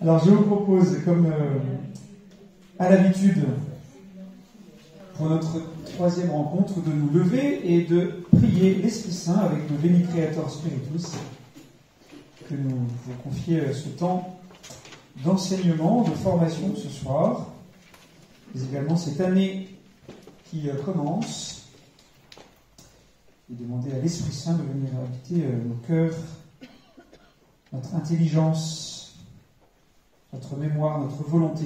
Alors je vous propose, comme à l'habitude, pour notre troisième rencontre, de nous lever et de prier l'Esprit Saint avec le Veni Creator Spiritus, que nous vous confier ce temps d'enseignement, de formation ce soir, mais également cette année qui commence, et demander à l'Esprit Saint de venir habiter nos cœurs, notre intelligence, notre mémoire, notre volonté.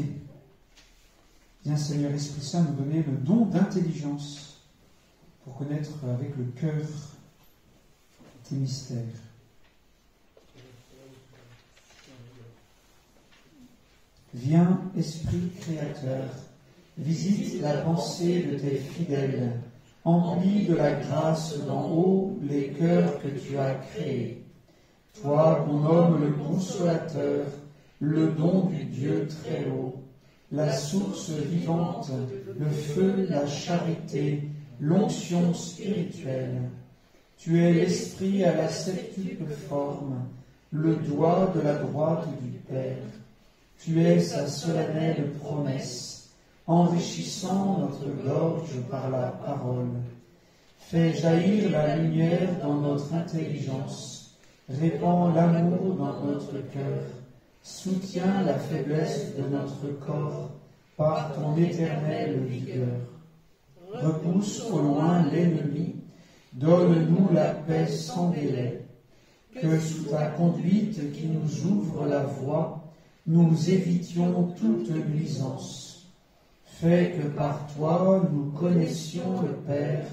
Viens Seigneur Esprit Saint nous donner le don d'intelligence pour connaître avec le cœur tes mystères. Viens Esprit Créateur, visite la pensée de tes fidèles, emplis de la grâce d'en haut les cœurs que tu as créés. Toi qu'on nomme le Consolateur, le don du Dieu très haut, la source vivante, le feu, la charité, l'onction spirituelle. Tu es l'Esprit à la septuple forme, le doigt de la droite du Père. Tu es sa solennelle promesse, enrichissant notre gorge par la parole. Fais jaillir la lumière dans notre intelligence, répands l'amour dans notre cœur, soutiens la faiblesse de notre corps par ton éternelle vigueur. Repousse au loin l'ennemi, donne-nous la paix sans délai, que sous ta conduite qui nous ouvre la voie, nous évitions toute nuisance. Fais que par toi nous connaissions le Père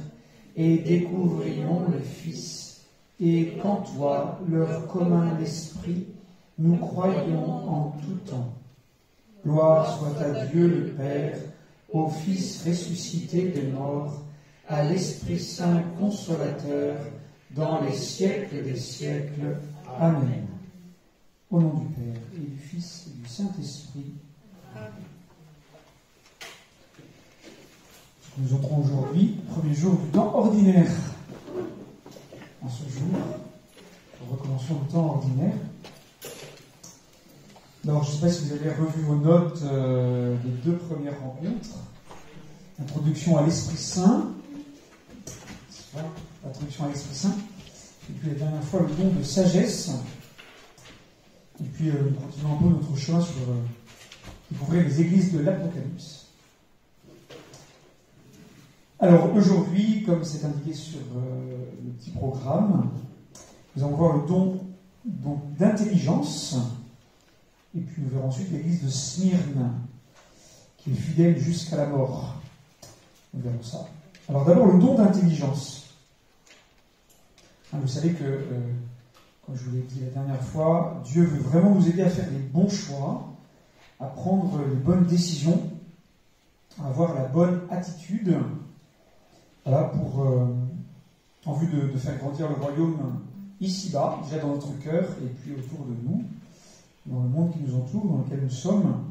et découvrions le Fils, et qu'en toi, leur commun esprit, nous croyons en tout temps. Gloire soit à Dieu le Père, au Fils ressuscité des morts, à l'Esprit Saint consolateur, dans les siècles des siècles. Amen. Au nom du Père, et du Fils, et du Saint-Esprit. Amen. Nous entrons aujourd'hui, premier jour du temps ordinaire. En ce jour, nous recommençons le temps ordinaire. Alors, je ne sais pas si vous avez revu vos notes des deux premières rencontres. Introduction à l'Esprit Saint. Voilà, introduction à l'Esprit Saint. Et puis la dernière fois, le don de sagesse. Et puis, nous continuons un peu notre chemin sur découvrir les églises de l'Apocalypse. Alors, aujourd'hui, comme c'est indiqué sur le petit programme, nous allons voir le don d'intelligence. Et puis, nous verrons ensuite l'église de Smyrne, qui est fidèle jusqu'à la mort. Nous verrons ça. Alors, d'abord, le don d'intelligence. Vous savez que... comme je vous l'ai dit la dernière fois, Dieu veut vraiment nous aider à faire les bons choix, à prendre les bonnes décisions, à avoir la bonne attitude, voilà, en vue de faire grandir le royaume ici-bas, déjà dans notre cœur, et puis autour de nous, dans le monde qui nous entoure, dans lequel nous sommes.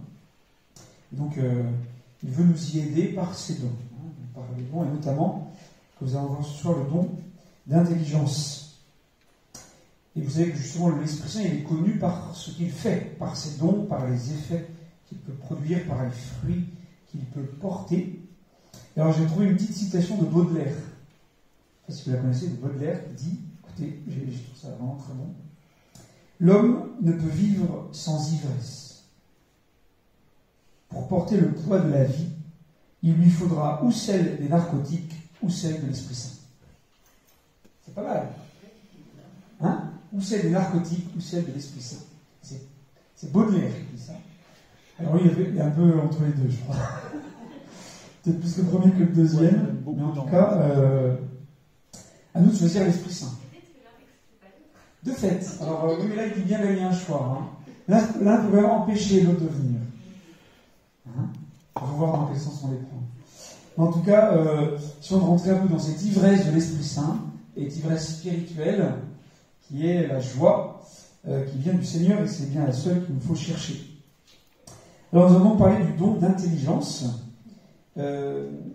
Et donc, il veut nous y aider par ses dons, par les dons, et notamment, que vous allez voir ce soir, le don d'intelligence. Et vous savez que justement l'Esprit Saint, il est connu par ce qu'il fait, par ses dons, par les effets qu'il peut produire, par les fruits qu'il peut porter. Et alors j'ai trouvé une petite citation de Baudelaire. Je ne sais pas si vous la connaissez, de Baudelaire, qui dit, écoutez, je trouve ça vraiment très bon. L'homme ne peut vivre sans ivresse. Pour porter le poids de la vie, il lui faudra ou celle des narcotiques, ou celle de l'Esprit Saint. C'est pas mal. Hein? Ou celle des narcotiques, ou celle de l'Esprit Saint. C'est Baudelaire qui dit ça. Alors oui, il est un peu entre les deux, je crois. Peut-être plus le premier que le deuxième, mais en tout cas, à nous de choisir l'Esprit Saint. De fait. Alors oui, mais là, il dit bien qu'il y a un choix. Hein. L'un peut vraiment empêcher l'autre de venir. Hein? On va voir dans quel sens on les prend. Mais en tout cas, si on rentrait un peu dans cette ivresse de l'Esprit Saint, et cette ivresse spirituelle, qui est la joie qui vient du Seigneur, et c'est bien la seule qu'il nous faut chercher. Alors nous allons parler du don d'intelligence. Il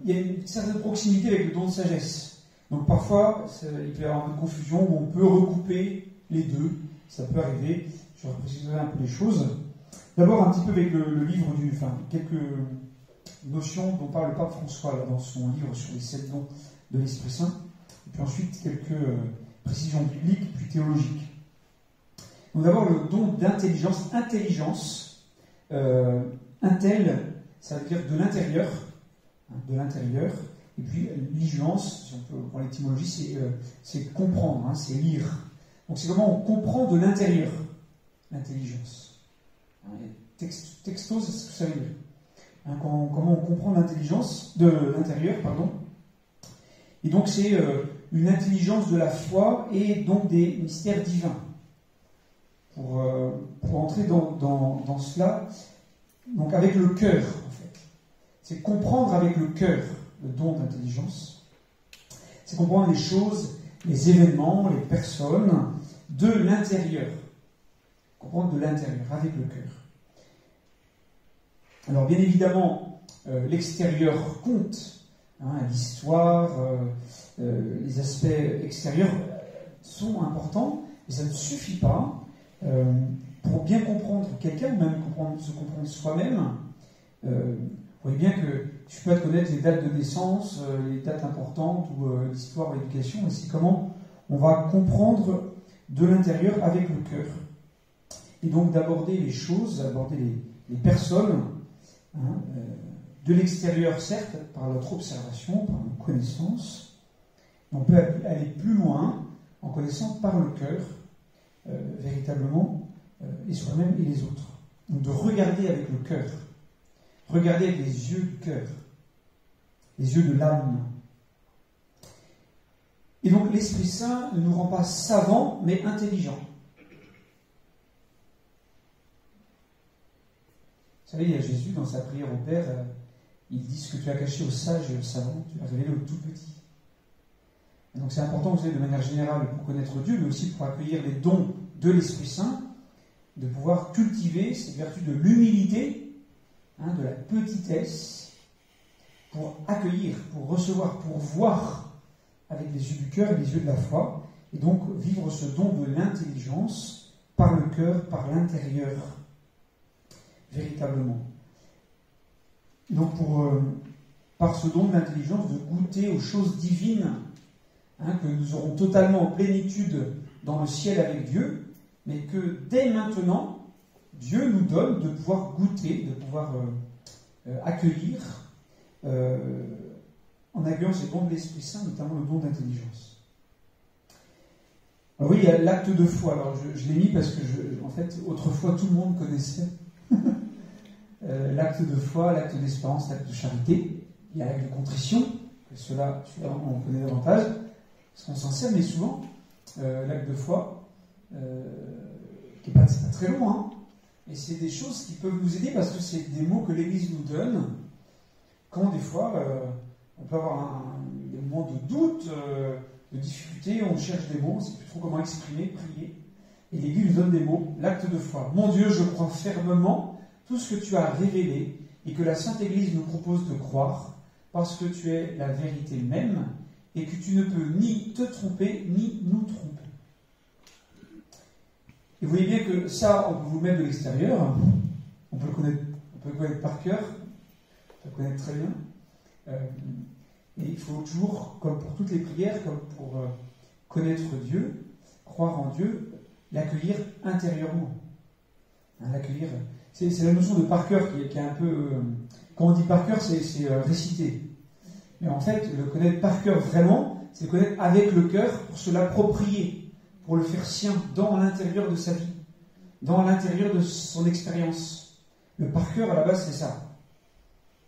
y a une certaine proximité avec le don de sagesse. Donc parfois, il peut y avoir un peu de confusion, où on peut recouper les deux. Ça peut arriver, je préciserai un peu les choses. D'abord un petit peu avec le livre quelques notions dont parle le pape François là, dans son livre sur les 7 dons de l'Esprit Saint, et puis ensuite quelques précisions bibliques puis théologiques. Donc d'abord le don d'intelligence, intel, ça veut dire de l'intérieur, et puis ligence, si on peut prendre l'étymologie, c'est comprendre, c'est lire. Donc c'est comment on comprend de l'intérieur l'intelligence. Texto, c'est ce que ça veut dire. Comment on comprend l'intelligence de l'intérieur, pardon. Et donc c'est une intelligence de la foi et donc des mystères divins. Pour entrer dans cela, donc avec le cœur, en fait. C'est comprendre avec le cœur le don d'intelligence. C'est comprendre les choses, les événements, les personnes de l'intérieur. Comprendre de l'intérieur, avec le cœur. Alors bien évidemment, l'extérieur compte. L'histoire, les aspects extérieurs sont importants, mais ça ne suffit pas. Pour bien comprendre quelqu'un, ou même se comprendre soi-même, vous voyez bien que tu peux connaître les dates de naissance, les dates importantes, ou l'histoire ou l'éducation, mais c'est comment on va comprendre de l'intérieur avec le cœur. Et donc d'aborder les choses, d'aborder les personnes, de l'extérieur certes, par notre observation, par nos connaissances, mais on peut aller plus loin en connaissant par le cœur, véritablement, et soi-même et les autres. Donc de regarder avec le cœur, regarder avec les yeux du cœur, les yeux de l'âme. Et donc l'Esprit Saint ne nous rend pas savants, mais intelligents. Vous savez, il y a Jésus dans sa prière au Père, il dit ce que tu as caché aux sages et aux savants, tu l'as révélé aux tout petits. Et donc c'est important, vous savez, de manière générale, pour connaître Dieu, mais aussi pour accueillir les dons de l'Esprit Saint, de pouvoir cultiver ces vertus de l'humilité, de la petitesse, pour accueillir, pour recevoir, pour voir avec les yeux du cœur et les yeux de la foi, et donc vivre ce don de l'intelligence par le cœur, par l'intérieur, véritablement. Et donc par ce don de l'intelligence, de goûter aux choses divines, que nous aurons totalement en plénitude dans le ciel avec Dieu, mais que dès maintenant, Dieu nous donne de pouvoir goûter, de pouvoir accueillir, en accueillant ces dons de l'Esprit Saint, notamment le don d'intelligence. Alors oui, il y a l'acte de foi. Alors je l'ai mis parce que, en fait, autrefois, tout le monde connaissait l'acte de foi, l'acte d'espérance, l'acte de charité. Il y a l'acte de contrition, que celui-là, on connaît davantage, parce qu'on s'en sert, mais souvent, l'acte de foi, qui n'est pas très long, et c'est des choses qui peuvent nous aider parce que c'est des mots que l'Église nous donne quand des fois on peut avoir des moments de doute, de difficulté, on cherche des mots, on ne sait plus trop comment exprimer, prier, et l'Église nous donne des mots, l'acte de foi. Mon Dieu, je crois fermement tout ce que tu as révélé et que la Sainte Église nous propose de croire parce que tu es la vérité même et que tu ne peux ni te tromper ni nous tromper. Et vous voyez bien que ça, on peut vous le mettre de l'extérieur, on peut le connaître par cœur, on peut le connaître très bien. Et il faut toujours, comme pour toutes les prières, comme pour connaître Dieu, croire en Dieu, l'accueillir intérieurement. L'accueillir. C'est la notion de par cœur qui est un peu... quand on dit par cœur, c'est réciter. Mais en fait, le connaître par cœur vraiment, c'est le connaître avec le cœur pour se l'approprier, pour le faire sien dans l'intérieur de sa vie, dans l'intérieur de son expérience. Le par cœur, à la base, c'est ça.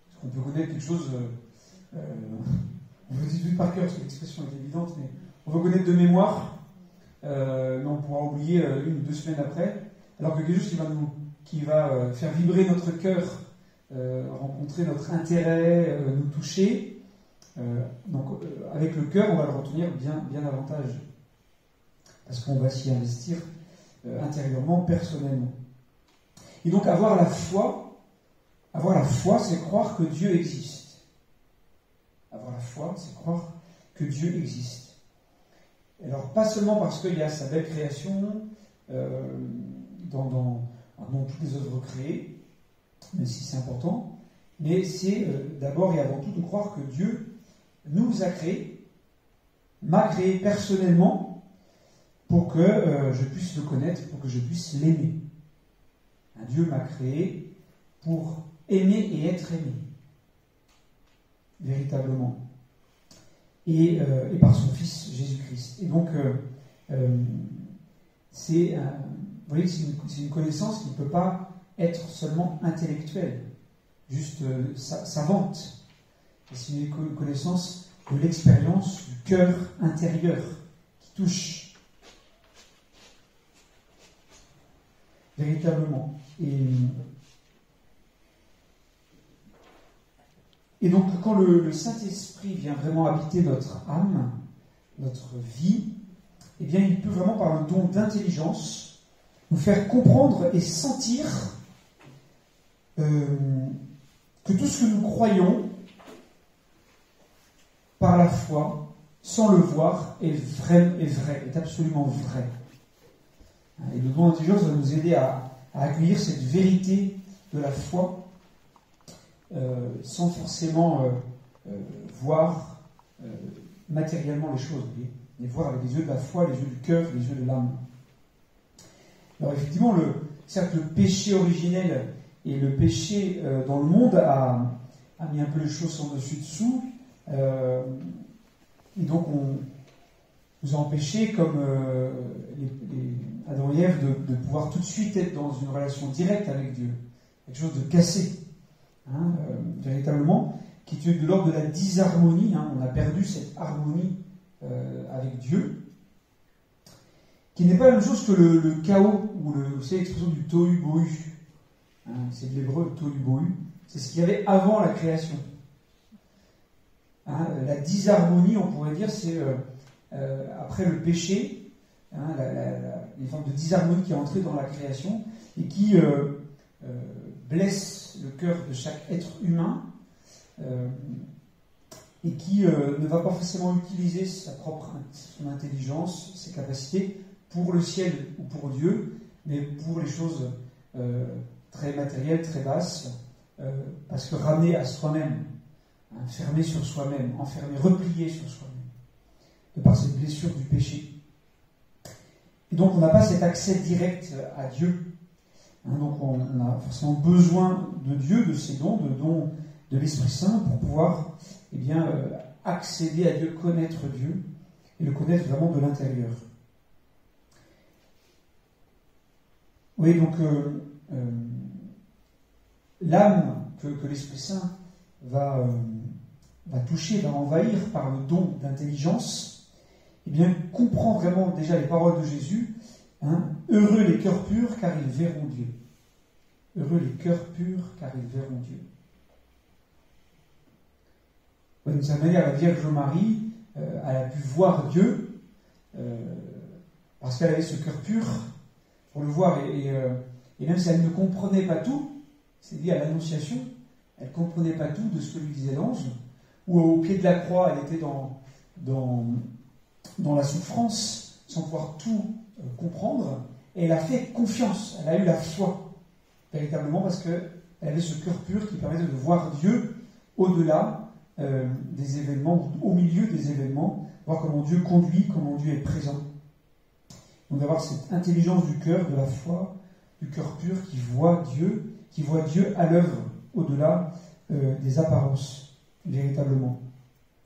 Parce qu'on peut connaître quelque chose... on veut dire par cœur, parce que l'expression est évidente, mais on veut connaître de mémoire, mais on pourra oublier 1 ou 2 semaines après, alors que quelque chose qui va faire vibrer notre cœur, rencontrer notre intérêt, nous toucher, donc avec le cœur, on va le retenir bien davantage, parce qu'on va s'y investir intérieurement, personnellement. Et donc avoir la foi, c'est croire que Dieu existe. Avoir la foi, c'est croire que Dieu existe. Alors, pas seulement parce qu'il y a sa belle création, dans Alors non toutes les œuvres créées, même si c'est important, mais c'est d'abord et avant tout de croire que Dieu nous a créés, m'a créé personnellement pour que je puisse le connaître, pour que je puisse l'aimer. Dieu m'a créé pour aimer et être aimé, véritablement. Et par son Fils Jésus-Christ. Et donc, vous voyez, c'est une connaissance qui ne peut pas être seulement intellectuelle, juste savante. C'est une connaissance de l'expérience du cœur intérieur qui touche véritablement. Et donc, quand le Saint-Esprit vient vraiment habiter notre âme, notre vie, eh bien, il peut vraiment, par le don d'intelligence, nous faire comprendre et sentir que tout ce que nous croyons par la foi, sans le voir, est vrai, est absolument vrai. Et le don d'intelligence va nous aider à accueillir cette vérité de la foi sans forcément voir matériellement les choses, mais voir avec les yeux de la foi, les yeux du cœur, les yeux de l'âme. Alors effectivement, certes le péché originel et le péché dans le monde a mis un peu les choses en dessus-dessous, et donc on nous a empêché, comme Adam et Ève, de pouvoir tout de suite être dans une relation directe avec Dieu, quelque chose de cassé. Véritablement, qui est de l'ordre de la disharmonie. On a perdu cette harmonie avec Dieu, qui n'est pas la même chose que le chaos, ou vous savez l'expression du tohu bohu. C'est de l'hébreu, le tohu bohu. C'est ce qu'il y avait avant la création. La disharmonie, on pourrait dire, c'est après le péché, une forme de disharmonie qui est entrée dans la création et qui blesse le cœur de chaque être humain et qui ne va pas forcément utiliser son intelligence, ses capacités pour le ciel ou pour Dieu, mais pour les choses très matérielles, très basses, parce que ramené à soi-même, fermé sur soi-même, enfermé, replié sur soi-même, de par cette blessure du péché. Et donc on n'a pas cet accès direct à Dieu. Donc on a forcément besoin de Dieu, de ses dons, de l'Esprit Saint, pour pouvoir accéder à Dieu, connaître Dieu, et le connaître vraiment de l'intérieur. Oui, donc l'âme que l'Esprit Saint va toucher, va envahir par le don d'intelligence, comprend vraiment déjà les paroles de Jésus. Heureux les cœurs purs, car ils verront Dieu. Heureux les cœurs purs, car ils verront Dieu. D'une certaine manière, la Vierge Marie, elle a pu voir Dieu parce qu'elle avait ce cœur pur pour le voir. Et même si elle ne comprenait pas tout, c'est dit à l'Annonciation, elle ne comprenait pas tout de ce que lui disait l'ange, ou au pied de la croix, elle était dans la souffrance, sans pouvoir tout comprendre, et elle a fait confiance, elle a eu la foi, véritablement, parce qu'elle avait ce cœur pur qui permettait de voir Dieu au-delà des événements, au milieu des événements, voir comment Dieu conduit, comment Dieu est présent. Donc d'avoir cette intelligence du cœur, de la foi, du cœur pur qui voit Dieu à l'œuvre, au-delà des apparences, véritablement.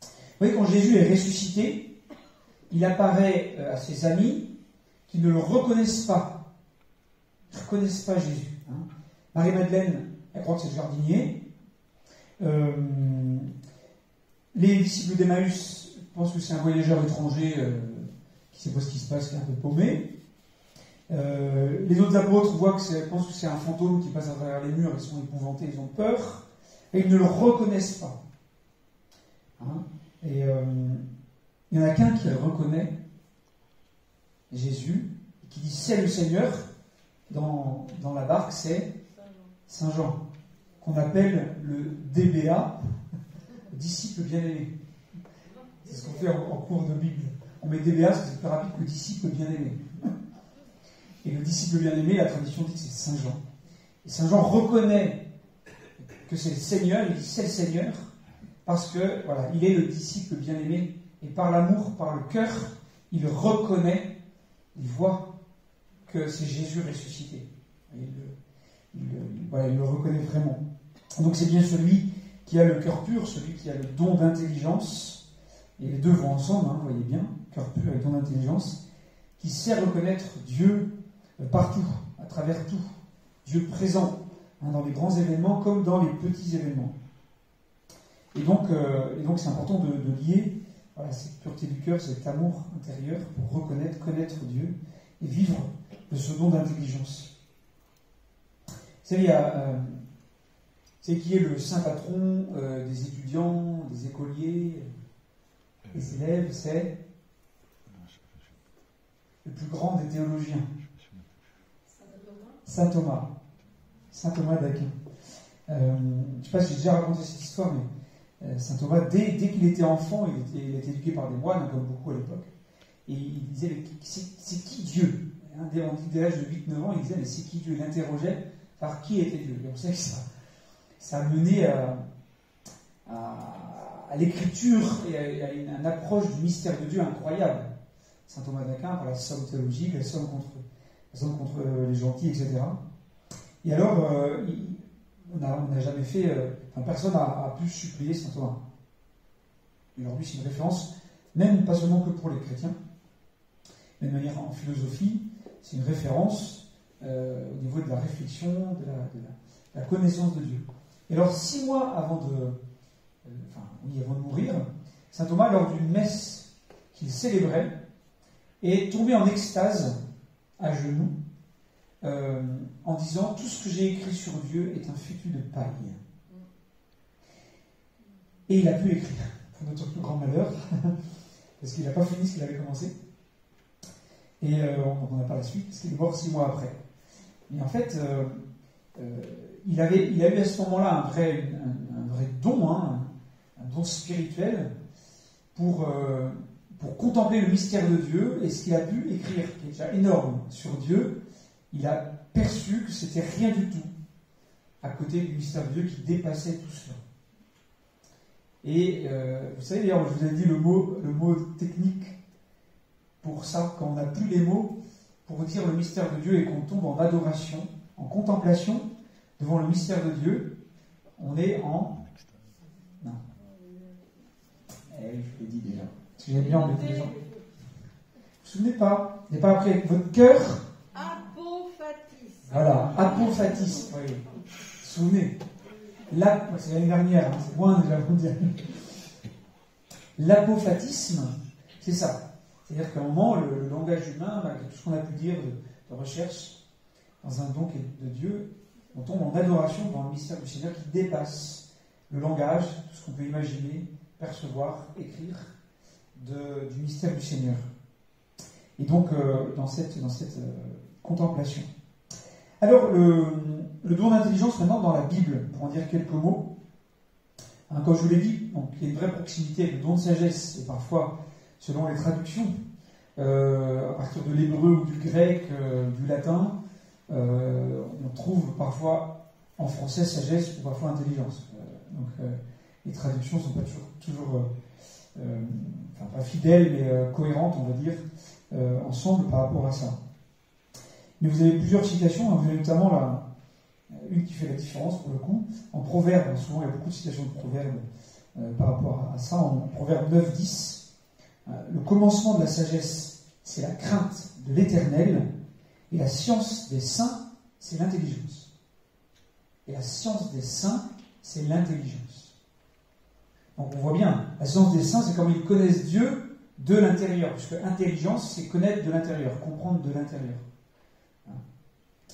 Vous voyez, quand Jésus est ressuscité, il apparaît à ses amis qui ne le reconnaissent pas. Ils ne reconnaissent pas Jésus. Marie-Madeleine, elle croit que c'est le jardinier. Les disciples d'Emmaüs pensent que c'est un voyageur étranger qui ne sait pas ce qui se passe, qui est un peu paumé. Les autres apôtres pensent que c'est un fantôme qui passe à travers les murs, ils sont épouvantés, ils ont peur, et ils ne le reconnaissent pas. Et il n'y en a qu'un qui reconnaît Jésus, qui dit c'est le Seigneur. Dans la barque, c'est Saint Jean, qu'on appelle le DBA, disciple bien-aimé. C'est ce qu'on fait en cours de Bible. On met DBA parce que c'est plus rapide que disciple bien-aimé. Et le disciple bien-aimé, la tradition dit que c'est Saint Jean. Et Saint Jean reconnaît que c'est le Seigneur, il dit c'est le Seigneur, parce que voilà, il est le disciple bien-aimé, et par l'amour, par le cœur, il reconnaît, il voit que c'est Jésus ressuscité. Il le reconnaît vraiment. Donc c'est bien celui qui a le cœur pur, celui qui a le don d'intelligence, et les deux vont ensemble, vous voyez bien, cœur pur et don d'intelligence, qui sait reconnaître Dieu partout, à travers tout, Dieu présent, dans les grands événements comme dans les petits événements. Et donc c'est important de lier cette pureté du cœur, cet amour intérieur pour reconnaître, connaître Dieu et vivre de ce don d'intelligence. Vous savez, c'est qui est le saint patron des étudiants, des écoliers, des élèves, c'est le plus grand des théologiens. Saint Thomas. Saint Thomas d'Aquin. Je ne sais pas si j'ai déjà raconté cette histoire, mais Saint Thomas, dès qu'il était enfant, il était éduqué par des moines, comme beaucoup à l'époque, et il disait, mais c'est qui Dieu? Dès l'âge de 8-9 ans, il disait, mais c'est qui Dieu? Il interrogeait par qui était Dieu. Et on sait que ça a mené à l'écriture et à une approche du mystère de Dieu incroyable. Saint Thomas d'Aquin, par la somme théologique, la somme contre les gentils, etc. Et alors, on n'a jamais fait... personne n'a pu supplier Saint Thomas. Et aujourd'hui, c'est une référence, même pas seulement que pour les chrétiens, mais de manière en philosophie, c'est une référence au niveau de la réflexion, de la connaissance de Dieu. Et alors, 6 mois avant de mourir, Saint Thomas, lors d'une messe qu'il célébrait, est tombé en extase, à genoux, en disant « Tout ce que j'ai écrit sur Dieu est un fétu de paille. » Et il a pu écrire, pour notre plus grand malheur, parce qu'il n'a pas fini ce qu'il avait commencé. Et on n'a pas la suite, parce qu'il est mort 6 mois après. Et en fait, il a eu à ce moment-là un vrai don, un don spirituel, pour contempler le mystère de Dieu, et ce qu'il a pu écrire, qui est déjà énorme, sur Dieu, il a perçu que c'était rien du tout à côté du mystère de Dieu qui dépassait tout cela. Et vous savez, d'ailleurs, je vous ai dit le mot technique pour ça, quand on n'a plus les mots pour dire le mystère de Dieu et qu'on tombe en adoration, en contemplation devant le mystère de Dieu, on est en... Non. Je l'ai dit déjà. Parce que j'aime bien embêter les gens. Vous vous souvenez pas? Vous n'avez pas appris avec votre cœur? Apophatisme. Voilà, apophatisme. Oui. Vous vous souvenez? C'est l'année dernière, c'est loin déjà vous dire. L'apophatisme, c'est ça. C'est-à-dire qu'à un moment, le langage humain, tout ce qu'on a pu dire de recherche dans un don de Dieu, on tombe en adoration devant le mystère du Seigneur qui dépasse le langage, tout ce qu'on peut imaginer, percevoir, écrire du mystère du Seigneur. Et donc, dans cette contemplation. Alors, le don d'intelligence, maintenant, dans la Bible, pour en dire quelques mots. Comme je vous l'ai dit, donc, il y a une vraie proximité avec le don de sagesse, et parfois, selon les traductions, à partir de l'hébreu ou du grec, du latin, on trouve parfois en français sagesse ou parfois intelligence. Les traductions ne sont pas toujours pas fidèles, mais cohérentes, on va dire, ensemble par rapport à ça. Mais vous avez plusieurs citations, vous avez notamment une qui fait la différence pour le coup, en Proverbes. Souvent il y a beaucoup de citations de Proverbes par rapport à ça. En Proverbe 9-10, le commencement de la sagesse, c'est la crainte de l'Éternel, et la science des saints, c'est l'intelligence. Et la science des saints, c'est l'intelligence. Donc on voit bien, la science des saints, c'est comme ils connaissent Dieu de l'intérieur, puisque intelligence, c'est connaître de l'intérieur, comprendre de l'intérieur.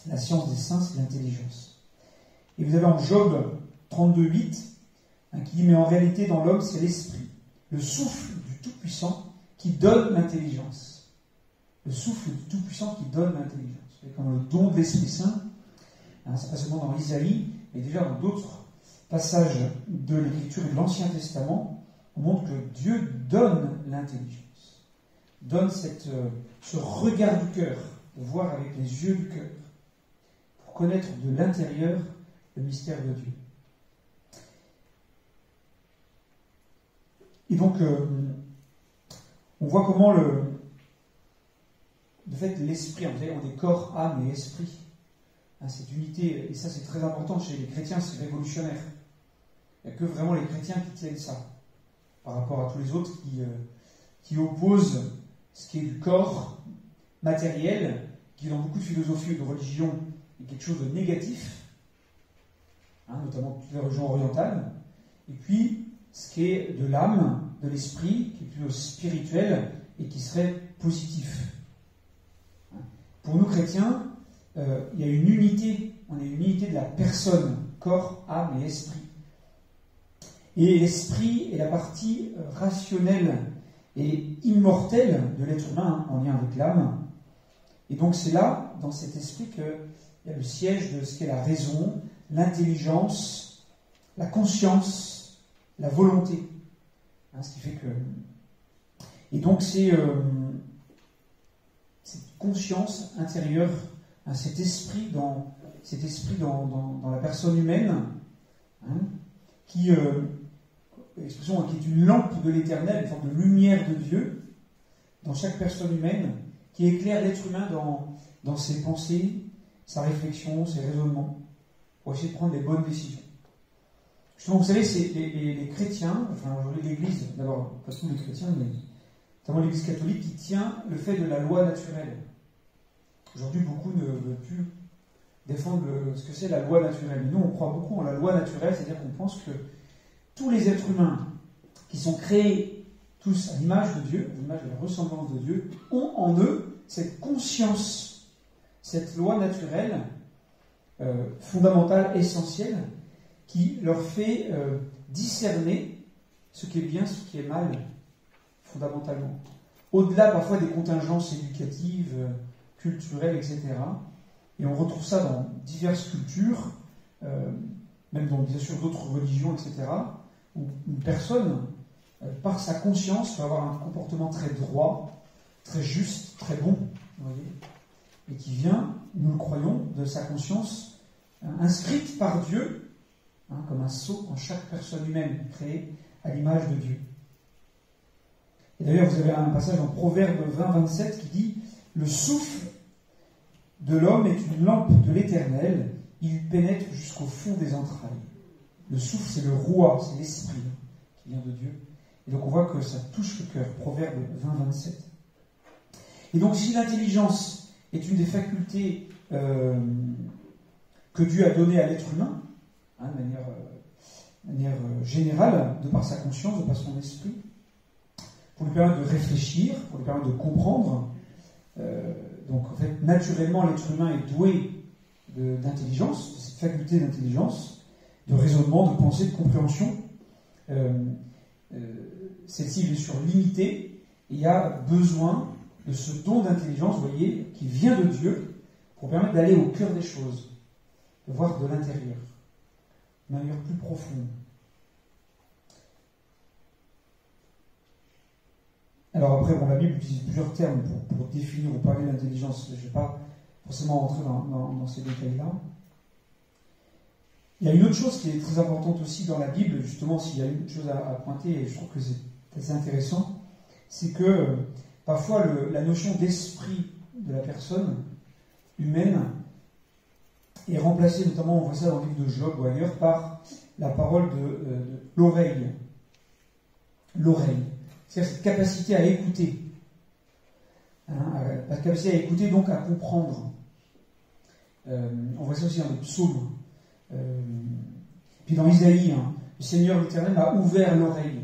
La science des saints, c'est l'intelligence. Et vous avez en Job 32-8, qui dit « Mais en réalité, dans l'homme, c'est l'esprit, le souffle du Tout-Puissant qui donne l'intelligence. » Le souffle du Tout-Puissant qui donne l'intelligence. C'est comme le don de l'Esprit Saint, c'est pas seulement dans Isaïe, mais déjà dans d'autres passages de l'Écriture et de l'Ancien Testament, on montre que Dieu donne l'intelligence, donne ce regard du cœur de voir avec les yeux du cœur, pour connaître de l'intérieur le mystère de Dieu. Et donc, on voit comment de fait, l'esprit, vous savez, on est corps, âme et esprit. Cette unité, et ça c'est très important chez les chrétiens, c'est révolutionnaire. Il n'y a que vraiment les chrétiens qui tiennent ça, par rapport à tous les autres qui opposent ce qui est du corps matériel, qui dans beaucoup de philosophies et de religions est quelque chose de négatif, notamment toutes les religions orientales, et puis ce qui est de l'âme, de l'esprit, qui est plutôt spirituel et qui serait positif. Pour nous chrétiens, il y a une unité, on a une unité de la personne, corps, âme et esprit. Et l'esprit est la partie rationnelle et immortelle de l'être humain, en lien avec l'âme. Et donc c'est là, dans cet esprit, qu'il y a le siège de ce qu'est la raison, l'intelligence, la conscience, la volonté. Ce qui fait que... Et donc c'est cette conscience intérieure, cet esprit dans la personne humaine, qui l'expression qui est une lampe de l'éternel, une forme de lumière de Dieu dans chaque personne humaine, qui éclaire l'être humain dans ses pensées, sa réflexion, ses raisonnements, pour essayer de prendre les bonnes décisions. Justement, vous savez, c'est les chrétiens, enfin aujourd'hui l'Église, d'abord, pas tous les chrétiens, mais notamment l'Église catholique, qui tient le fait de la loi naturelle. Aujourd'hui, beaucoup ne veulent plus défendre ce que c'est la loi naturelle. Mais nous, on croit beaucoup en la loi naturelle, c'est-à-dire qu'on pense que tous les êtres humains qui sont créés tous à l'image de Dieu, à l'image de la ressemblance de Dieu, ont en eux cette conscience, cette loi naturelle fondamentale, essentielle, qui leur fait discerner ce qui est bien, ce qui est mal, fondamentalement. Au-delà parfois des contingences éducatives, culturelles, etc. Et on retrouve ça dans diverses cultures, même dans bien sûr d'autres religions, etc., où une personne, par sa conscience, va avoir un comportement très droit, très juste, très bon, vous voyez, et qui vient, nous le croyons, de sa conscience inscrite par Dieu, comme un sceau en chaque personne humaine créée à l'image de Dieu. Et d'ailleurs, vous avez un passage en Proverbe 20-27 qui dit « Le souffle de l'homme est une lampe de l'Éternel, il pénètre jusqu'au fond des entrailles. » Le souffle, c'est le roi, c'est l'esprit qui vient de Dieu. Et donc on voit que ça touche le cœur. Proverbe 20-27. Et donc si l'intelligence est une des facultés que Dieu a données à l'être humain, de manière générale, de par sa conscience, de par son esprit, pour lui permettre de réfléchir, pour lui permettre de comprendre. Donc en fait, naturellement, l'être humain est doué d'intelligence, de cette faculté d'intelligence, de raisonnement, de pensée, de compréhension. Celle-ci est bien sûr limitée, et il y a besoin de ce don d'intelligence, vous voyez, qui vient de Dieu, pour permettre d'aller au cœur des choses, de voir de l'intérieur, de manière plus profonde. Alors après, la Bible utilise plusieurs termes pour définir ou parler d'intelligence. Je ne vais pas forcément rentrer dans ces détails-là. Il y a une autre chose qui est très importante aussi dans la Bible, justement, s'il y a une chose à pointer, et je trouve que c'est assez intéressant, c'est que parfois la notion d'esprit de la personne humaine est remplacée, notamment on voit ça dans le livre de Job ou ailleurs, par la parole de l'oreille. L'oreille. C'est-à-dire cette capacité à écouter. La capacité à écouter, donc à comprendre. On voit ça aussi dans les psaumes. Puis dans Isaïe, le Seigneur l'Éternel m'a ouvert l'oreille.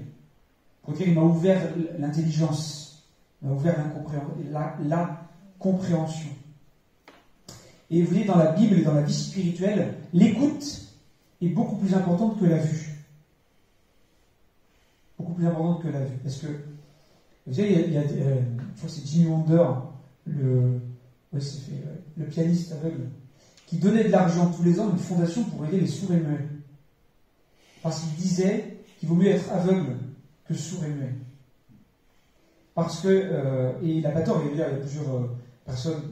Pour dire, il m'a ouvert l'intelligence, il m'a ouvert la compréhension. Et vous voyez, dans la Bible et dans la vie spirituelle, l'écoute est beaucoup plus importante que la vue. Beaucoup plus importante que la vue. Parce que, vous savez, il y a je crois que c'est Jimmy Wonder, le pianiste aveugle, qui donnait de l'argent tous les ans à une fondation pour aider les sourds et muets. Parce qu'il disait qu'il vaut mieux être aveugle que sourd et muet. Parce que, et il n'a pas tort, il y a plusieurs personnes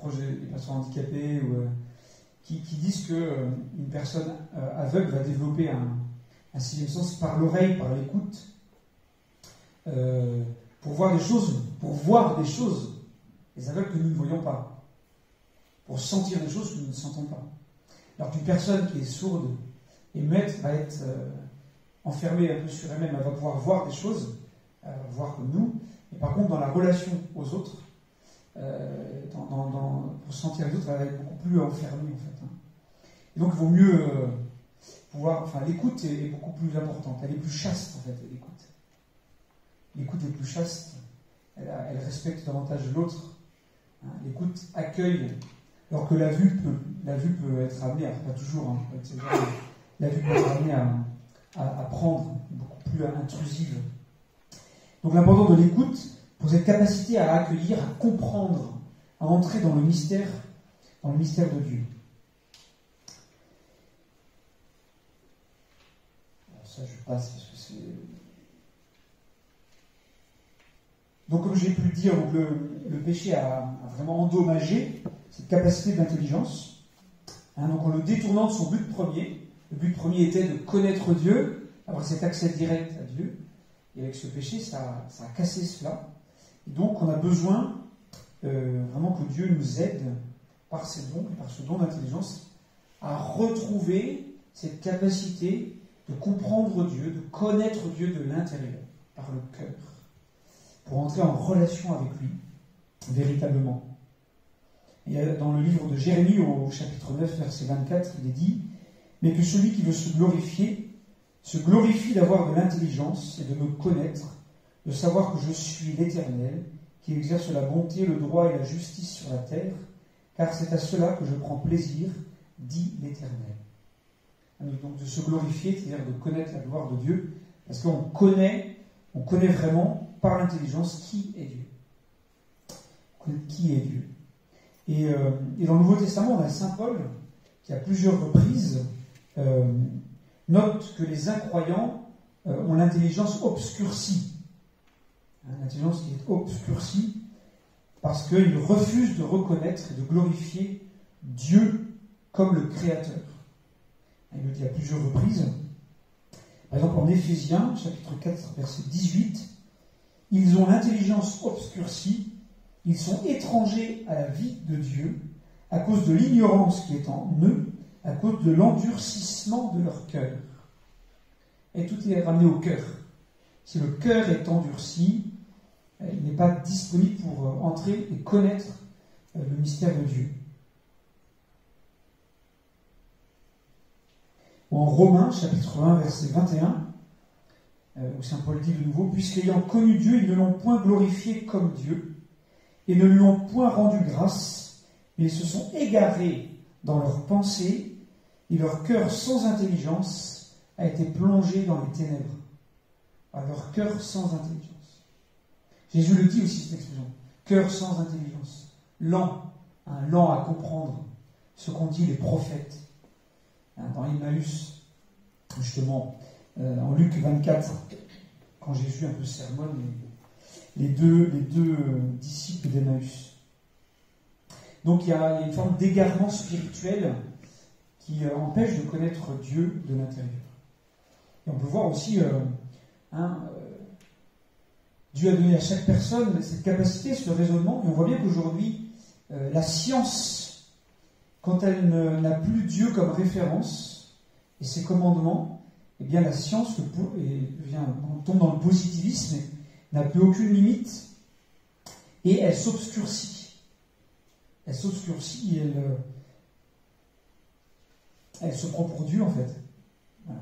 proches des personnes handicapées ou qui disent qu'une personne aveugle va développer un sixième sens par l'oreille, par l'écoute, pour voir des choses, les aveugles que nous ne voyons pas, pour sentir des choses que nous ne sentons pas. Alors qu'une personne qui est sourde et muette va être enfermée un peu sur elle-même, elle va pouvoir voir des choses, voir comme nous, et par contre dans la relation aux autres, pour sentir les autres, elle va être beaucoup plus enfermée en fait. Et donc il vaut mieux l'écoute est beaucoup plus importante, elle est plus chaste en fait, l'écoute. L'écoute est plus chaste, elle respecte davantage l'autre. L'écoute accueille, alors que la vue peut être amenée, pas toujours, la vue peut être amenée à prendre, beaucoup plus intrusive. Donc l'important de l'écoute, pour cette capacité à accueillir, à comprendre, à entrer dans le mystère de Dieu. Alors ça je passe parce que c'est... Donc comme j'ai pu le dire, le péché a vraiment endommagé cette capacité d'intelligence. Donc en le détournant de son but premier, le but premier était de connaître Dieu, avoir cet accès direct à Dieu. Et avec ce péché, ça a cassé cela. Et donc on a besoin vraiment que Dieu nous aide par ses dons, par ce don d'intelligence, à retrouver cette capacité de comprendre Dieu, de connaître Dieu de l'intérieur, par le cœur, pour entrer en relation avec lui, véritablement. Et dans le livre de Jérémie, au chapitre 9, verset 24, il est dit « Mais que celui qui veut se glorifie d'avoir de l'intelligence et de me connaître, de savoir que je suis l'Éternel, qui exerce la bonté, le droit et la justice sur la terre, car c'est à cela que je prends plaisir, dit l'Éternel. » Donc de se glorifier, c'est-à-dire de connaître la gloire de Dieu, parce qu'on connaît vraiment par l'intelligence qui est Dieu. Qui est Dieu. Et dans le Nouveau Testament, on a Saint Paul, qui à plusieurs reprises note que les incroyants ont l'intelligence obscurcie. L'intelligence qui est obscurcie parce qu'ils refusent de reconnaître et de glorifier Dieu comme le Créateur. Il le dit à plusieurs reprises. Par exemple, en Éphésiens, chapitre 4, verset 18, « Ils ont l'intelligence obscurcie, ils sont étrangers à la vie de Dieu, à cause de l'ignorance qui est en eux, à cause de l'endurcissement de leur cœur. » Et tout est ramené au cœur. Si le cœur est endurci, il n'est pas disponible pour entrer et connaître le mystère de Dieu. Ou en Romains, chapitre 1, verset 21, où Saint Paul dit de nouveau « Puisqu'ayant connu Dieu, ils ne l'ont point glorifié comme Dieu, et ne lui ont point rendu grâce, mais ils se sont égarés dans leurs pensées, et leur cœur sans intelligence a été plongé dans les ténèbres. » Leur cœur sans intelligence. Jésus le dit aussi, cette expression. Cœur sans intelligence. Lent à comprendre ce qu'ont dit les prophètes. Dans Emmaüs, justement, en Luc 24, quand Jésus un peu sermonne les deux disciples d'Emmaüs. Donc il y a une forme d'égarement spirituel qui empêche de connaître Dieu de l'intérieur. Et on peut voir aussi, Dieu a donné à chaque personne cette capacité, ce raisonnement, et on voit bien qu'aujourd'hui, la science, quand elle n'a plus Dieu comme référence, et ses commandements, eh bien la science on tombe dans le positivisme, n'a plus aucune limite, et elle s'obscurcit. Elle s'obscurcit et elle se prend pour Dieu, en fait. Voilà.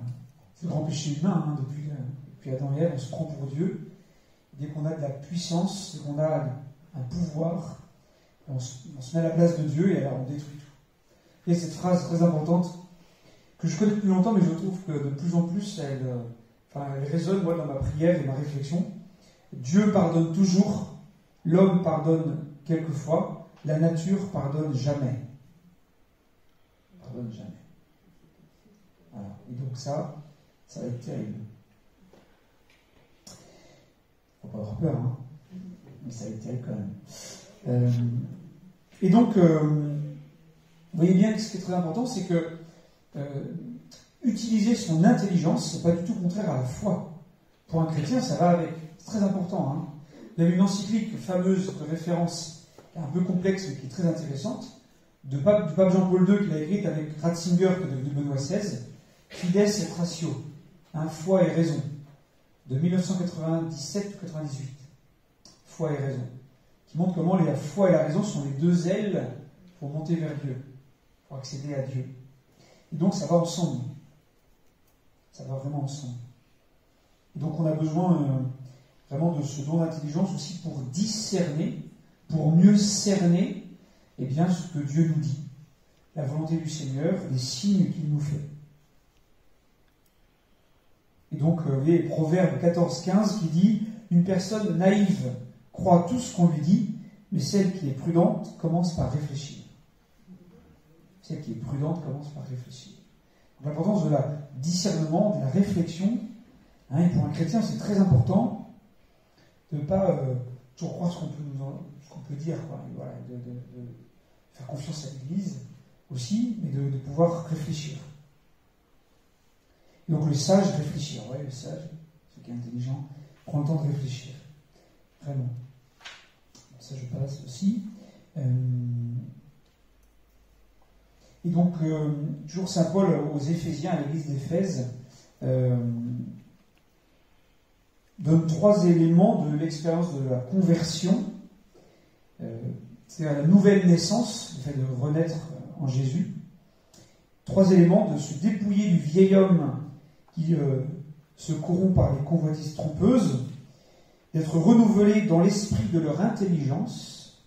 C'est le grand péché humain, depuis Adam et Ève, on se prend pour Dieu. Dès qu'on a de la puissance, dès qu'on a un pouvoir, on se met à la place de Dieu et alors on détruit tout. Et cette phrase très importante, que je connais depuis longtemps, mais je trouve que de plus en plus, elle résonne moi, dans ma prière et ma réflexion. Dieu pardonne toujours, l'homme pardonne quelquefois, la nature pardonne jamais. Pardonne jamais. Voilà. Et donc ça va être terrible. Faut pas avoir peur, mais ça va être terrible quand même. Et donc, vous voyez bien que ce qui est très important, c'est que utiliser son intelligence, c'est pas du tout contraire à la foi. Pour un chrétien, ça va avec. C'est très important. Hein. Il y a une encyclique fameuse de référence, un peu complexe, mais qui est très intéressante, du pape Jean-Paul II, qu'il a écrite avec Ratzinger, qui est devenu Benoît XVI, Fides et Ratio, foi et raison, de 1997-98. Foi et raison. Qui montre comment la foi et la raison sont les deux ailes pour monter vers Dieu, pour accéder à Dieu. Et donc ça va ensemble. Ça va vraiment ensemble. Et donc on a besoin vraiment de ce don d'intelligence aussi pour discerner, pour mieux cerner eh bien, ce que Dieu nous dit, la volonté du Seigneur, les signes qu'il nous fait. Et donc, vous voyez, Proverbe 14-15 qui dit « Une personne naïve croit tout ce qu'on lui dit, mais celle qui est prudente commence par réfléchir. » Celle qui est prudente commence par réfléchir. Donc, l'importance de la discernement, de la réflexion, hein, et pour un chrétien, c'est très important de ne pas toujours croire ce qu'on peut dire, quoi. Et voilà, de faire confiance à l'Église aussi, mais de pouvoir réfléchir. Et donc le sage réfléchir, ouais, le sage, celui qui est intelligent, prend le temps de réfléchir. Vraiment. Ça je passe aussi. Et donc, toujours Saint Paul aux Éphésiens, à l'église d'Éphèse, donne 3 éléments de l'expérience de la conversion. C'est la nouvelle naissance, le fait de renaître en Jésus. 3 éléments de se dépouiller du vieil homme qui se corrompt par les convoitises trompeuses, d'être renouvelé dans l'esprit de leur intelligence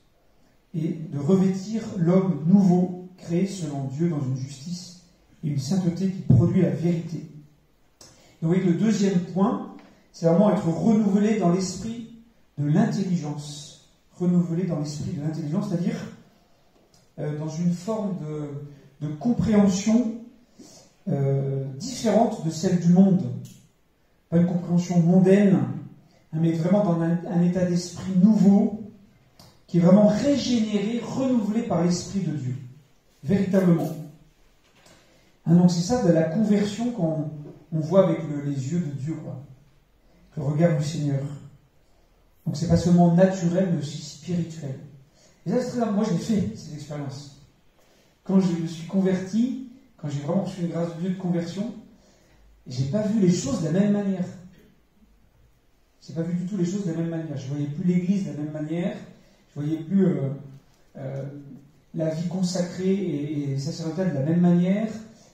et de revêtir l'homme nouveau, créé selon Dieu dans une justice et une sainteté qui produit la vérité. Et vous voyez que le deuxième point, c'est vraiment être renouvelé dans l'esprit de l'intelligence. Renouvelé dans l'esprit de l'intelligence, c'est-à-dire dans une forme de compréhension différente de celle du monde. Pas une compréhension mondaine, mais vraiment dans un état d'esprit nouveau, qui est vraiment régénéré, renouvelé par l'Esprit de Dieu. Véritablement. Hein, donc c'est ça de la conversion qu'on voit avec les yeux de Dieu, quoi. Le regard du Seigneur. Donc c'est pas seulement naturel, mais aussi spirituel. Et ça, c'est très important. Moi, je l'ai fait, cette expérience. Quand je me suis converti, quand j'ai vraiment reçu une grâce de Dieu de conversion, j'ai pas vu les choses de la même manière. J'ai pas vu du tout les choses de la même manière. Je voyais plus l'Église de la même manière. Je voyais plus la vie consacrée et sacerdotale de la même manière.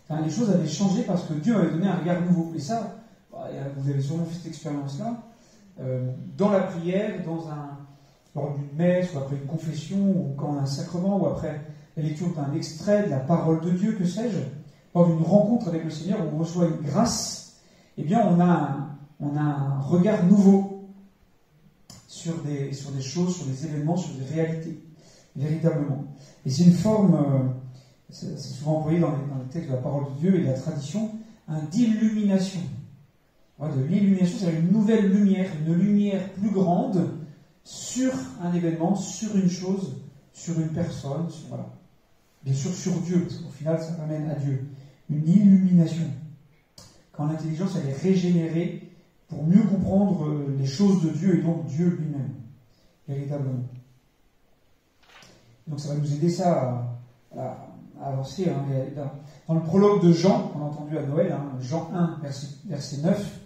Enfin, les choses avaient changé parce que Dieu m'avait donné un regard nouveau. Et ça, vous avez sûrement fait cette expérience-là. Dans la prière, lors d'une messe, ou après une confession, ou quand on a un sacrement, ou après la lecture d'un extrait de la parole de Dieu, que sais-je, lors d'une rencontre avec le Seigneur, où on reçoit une grâce, eh bien on a un regard nouveau sur des choses, sur des événements, sur des réalités, véritablement. Et c'est une forme, c'est souvent employé dans les textes de la parole de Dieu et de la tradition, d'illumination. De l'illumination, c'est une nouvelle lumière, une lumière plus grande sur un événement, sur une chose, sur une personne, voilà. Bien sûr sur Dieu, parce qu'au final ça ramène à Dieu. Une illumination. Quand l'intelligence elle est régénérée pour mieux comprendre les choses de Dieu et donc Dieu lui-même, véritablement. Donc ça va nous aider ça à avancer. Hein. Dans le prologue de Jean, qu'on a entendu à Noël, hein, Jean 1, verset 9,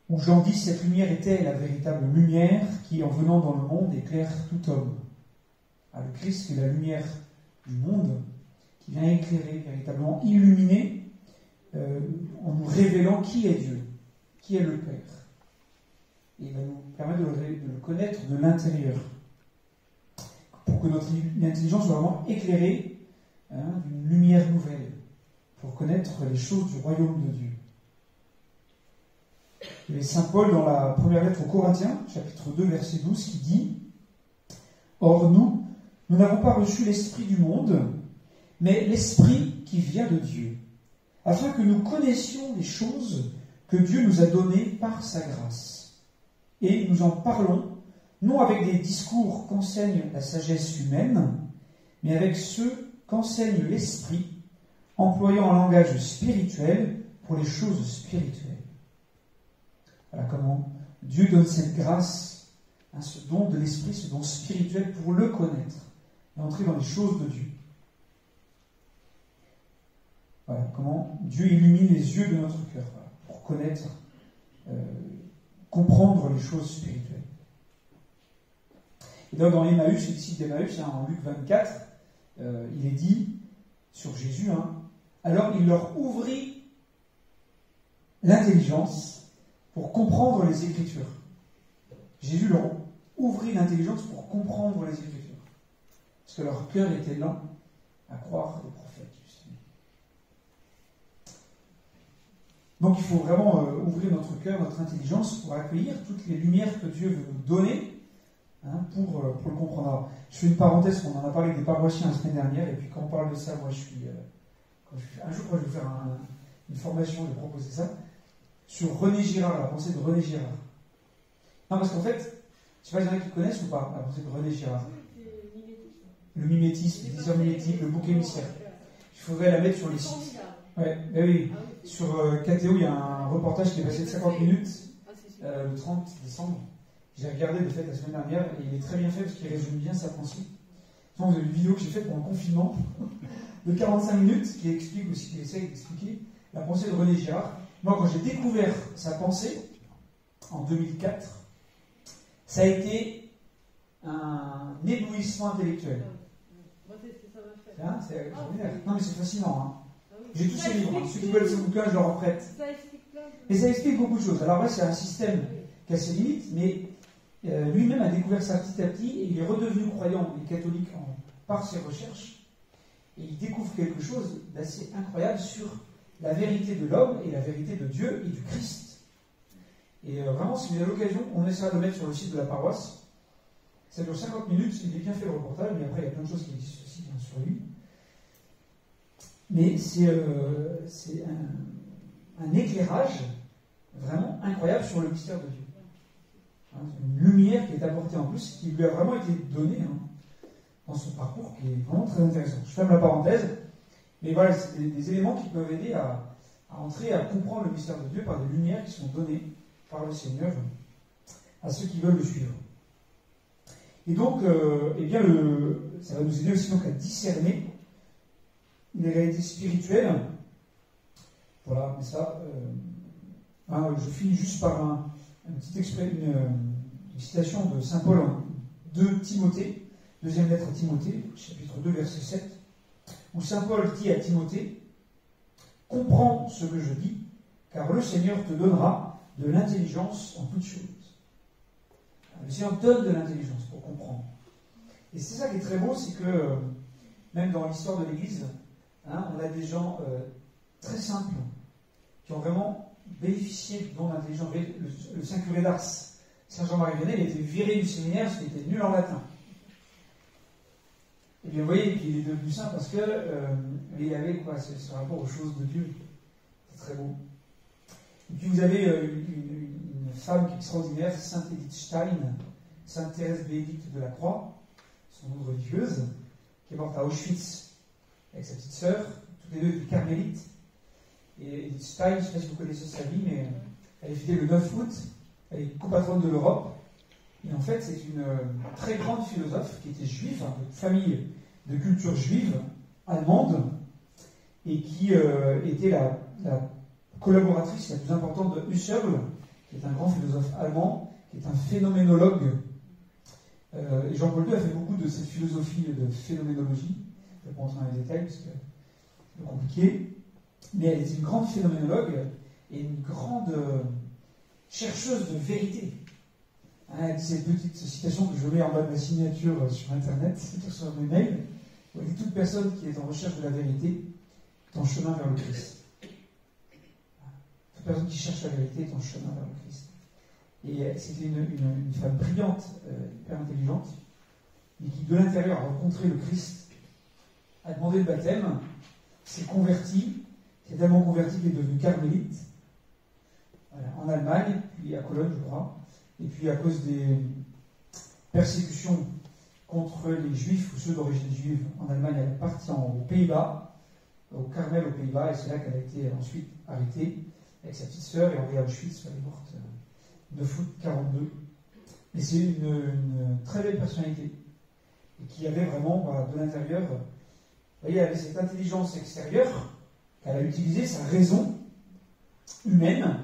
où Jean dit « Cette lumière était la véritable lumière qui, en venant dans le monde, éclaire tout homme. » Le Christ est la lumière du monde qui vient éclairer, véritablement illuminer, en nous révélant qui est Dieu, qui est le Père. Et il va nous permettre de le connaître de l'intérieur, pour que notre intelligence soit vraiment éclairée d'une lumière nouvelle, pour connaître les choses du royaume de Dieu. Et Saint Paul, dans la première lettre aux Corinthiens, chapitre 2, verset 12, qui dit « Or nous n'avons pas reçu l'esprit du monde, mais l'esprit qui vient de Dieu, afin que nous connaissions les choses que Dieu nous a données par sa grâce. Et nous en parlons non avec des discours qu'enseigne la sagesse humaine, mais avec ceux qu'enseigne l'Esprit, employant un langage spirituel pour les choses spirituelles. Voilà comment Dieu donne cette grâce, ce don de l'Esprit, ce don spirituel pour le connaître et entrer dans les choses de Dieu. Voilà comment Dieu illumine les yeux de notre cœur, voilà, pour connaître, comprendre les choses spirituelles. Et donc dans Emmaüs, le disciple d'Emmaüs, en Luc 24, il est dit sur Jésus, alors il leur ouvrit l'intelligence pour comprendre les Écritures. Jésus leur ouvrit l'intelligence pour comprendre les Écritures. Parce que leur cœur était lent à croire les prophètes, justement. Donc il faut vraiment ouvrir notre cœur, notre intelligence pour accueillir toutes les lumières que Dieu veut nous donner pour le comprendre. Alors, je fais une parenthèse, on en a parlé des paroissiens la semaine dernière, et puis quand on parle de ça, moi un jour je vais faire une formation, je vais proposer ça, sur René Girard, la pensée de René Girard. Non, parce qu'en fait, je ne sais pas s'il y en a qui connaissent ou pas la pensée de René Girard. Le mimétisme, les diseurs mimétiques, le bouc émissaire. Il faudrait la mettre sur les sites. Ouais, ben oui. Sur KTO, il y a un reportage qui est passé de 50 minutes le 30 décembre. J'ai regardé de fait la semaine dernière et il est très bien fait parce qu'il résume bien sa pensée. Donc, vous avez une vidéo que j'ai faite pendant le confinement de 45 minutes qui explique aussi, qui essaie d'expliquer la pensée de René Girard. Moi, quand j'ai découvert sa pensée en 2004, ça a été un éblouissement intellectuel. C'est extraordinaire. Non, mais c'est fascinant. J'ai tous ces livres. Ceux qui veulent ce bouquin, je leur en prête. Et ça explique beaucoup de choses. Alors là, c'est un système qui a ses limites, mais lui-même a découvert ça petit à petit et il est redevenu croyant et catholique par ses recherches. Et il découvre quelque chose d'assez incroyable sur la vérité de l'homme et la vérité de Dieu et du Christ. Et vraiment, si vous avez l'occasion, on essaiera de le mettre sur le site de la paroisse. Ça dure 50 minutes, il est bien fait le reportage, mais après il y a plein de choses qui existent aussi bien sur lui. Mais c'est un éclairage vraiment incroyable sur le mystère de Dieu. Une lumière qui est apportée en plus, qui lui a vraiment été donnée dans son parcours, qui est vraiment très intéressant. Je ferme la parenthèse, mais voilà, c'est des éléments qui peuvent aider à entrer, à comprendre le mystère de Dieu par des lumières qui sont données par le Seigneur à ceux qui veulent le suivre. Et donc, ça va nous aider aussi donc à discerner les réalités spirituelles. Voilà, mais ça, je finis juste par une citation de Saint Paul en 2 Timothée, deuxième lettre à Timothée, chapitre 2, verset 7, où Saint Paul dit à Timothée, « Comprends ce que je dis, car le Seigneur te donnera de l'intelligence en toutes choses. » Le Seigneur donne de l'intelligence pour comprendre. Et c'est ça qui est très beau, c'est que même dans l'histoire de l'Église, on a des gens très simples qui ont vraiment bénéficié du don d'intelligence. Le Saint curé d'Ars, Saint Jean-Marie Vianney, il a été viré du séminaire parce qu'il était nul en latin. Et bien vous voyez qu'il est devenu saint parce que il avait ce rapport aux choses de Dieu. C'est très beau. Et puis vous avez une femme qui est extraordinaire, Sainte Edith Stein, Sainte Thérèse Bénédicte de la Croix, son nom de religieuse, qui est morte à Auschwitz avec sa petite sœur, toutes les deux étaient carmélites. Et Edith Stein, je ne sais pas si vous connaissez sa vie, mais elle est fêtée le 9 août, elle est copatronne de l'Europe. Et en fait, c'est une très grande philosophe qui était juive, de famille de culture juive, allemande, et qui était la collaboratrice la plus importante de Husserl, qui est un grand philosophe allemand, qui est un phénoménologue. Et Jean-Paul II a fait beaucoup de cette philosophie de phénoménologie. Je ne vais pas rentrer dans les détails parce que c'est compliqué. Mais elle est une grande phénoménologue et une grande chercheuse de vérité. Elle dit cette petite citation que je mets en bas de ma signature sur Internet, sur mes mails. Elle dit « Toute personne qui est en recherche de la vérité est en chemin vers le Christ. » Toute personne qui cherche la vérité est en chemin vers le Christ. Et c'était une femme brillante, hyper intelligente, mais qui de l'intérieur a rencontré le Christ, a demandé le baptême, s'est convertie, s'est tellement convertie qu'elle est devenue carmélite, en Allemagne, puis à Cologne, je crois. Et puis à cause persécution contre les Juifs ou ceux d'origine juive en Allemagne. Elle est partie aux Pays-Bas, au Carmel aux Pays-Bas, et c'est là qu'elle a été ensuite arrêtée avec sa petite sœur et envoyée à Auschwitz. Elle est morte 9 août 1942. Et c'est une très belle personnalité, et qui avait vraiment, voilà, de l'intérieur, vous voyez, elle avait cette intelligence extérieure qu'elle a utilisée, sa raison humaine,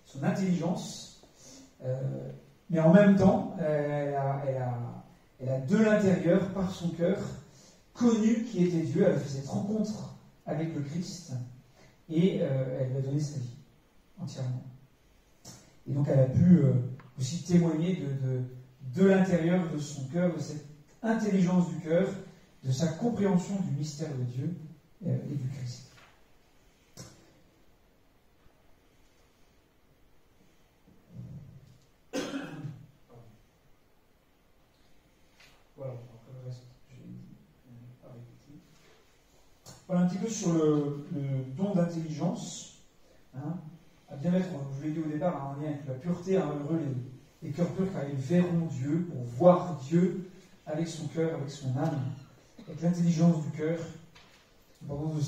son intelligence, mais en même temps, elle a de l'intérieur, par son cœur, connu qui était Dieu. Elle a fait cette rencontre avec le Christ, et elle lui a donné sa vie entièrement. Et donc elle a pu aussi témoigner de l'intérieur de son cœur, de cette intelligence du cœur, de sa compréhension du mystère de Dieu et du Christ. Voilà, après le reste, je n'ai pas répété. Voilà un petit peu sur le don d'intelligence. Hein, à bien mettre, je vous l'ai dit au départ, un lien avec la pureté, hein, heureux les cœurs purs, car ils verront Dieu, pour voir Dieu avec son cœur, avec son âme, avec l'intelligence du cœur, l'importance de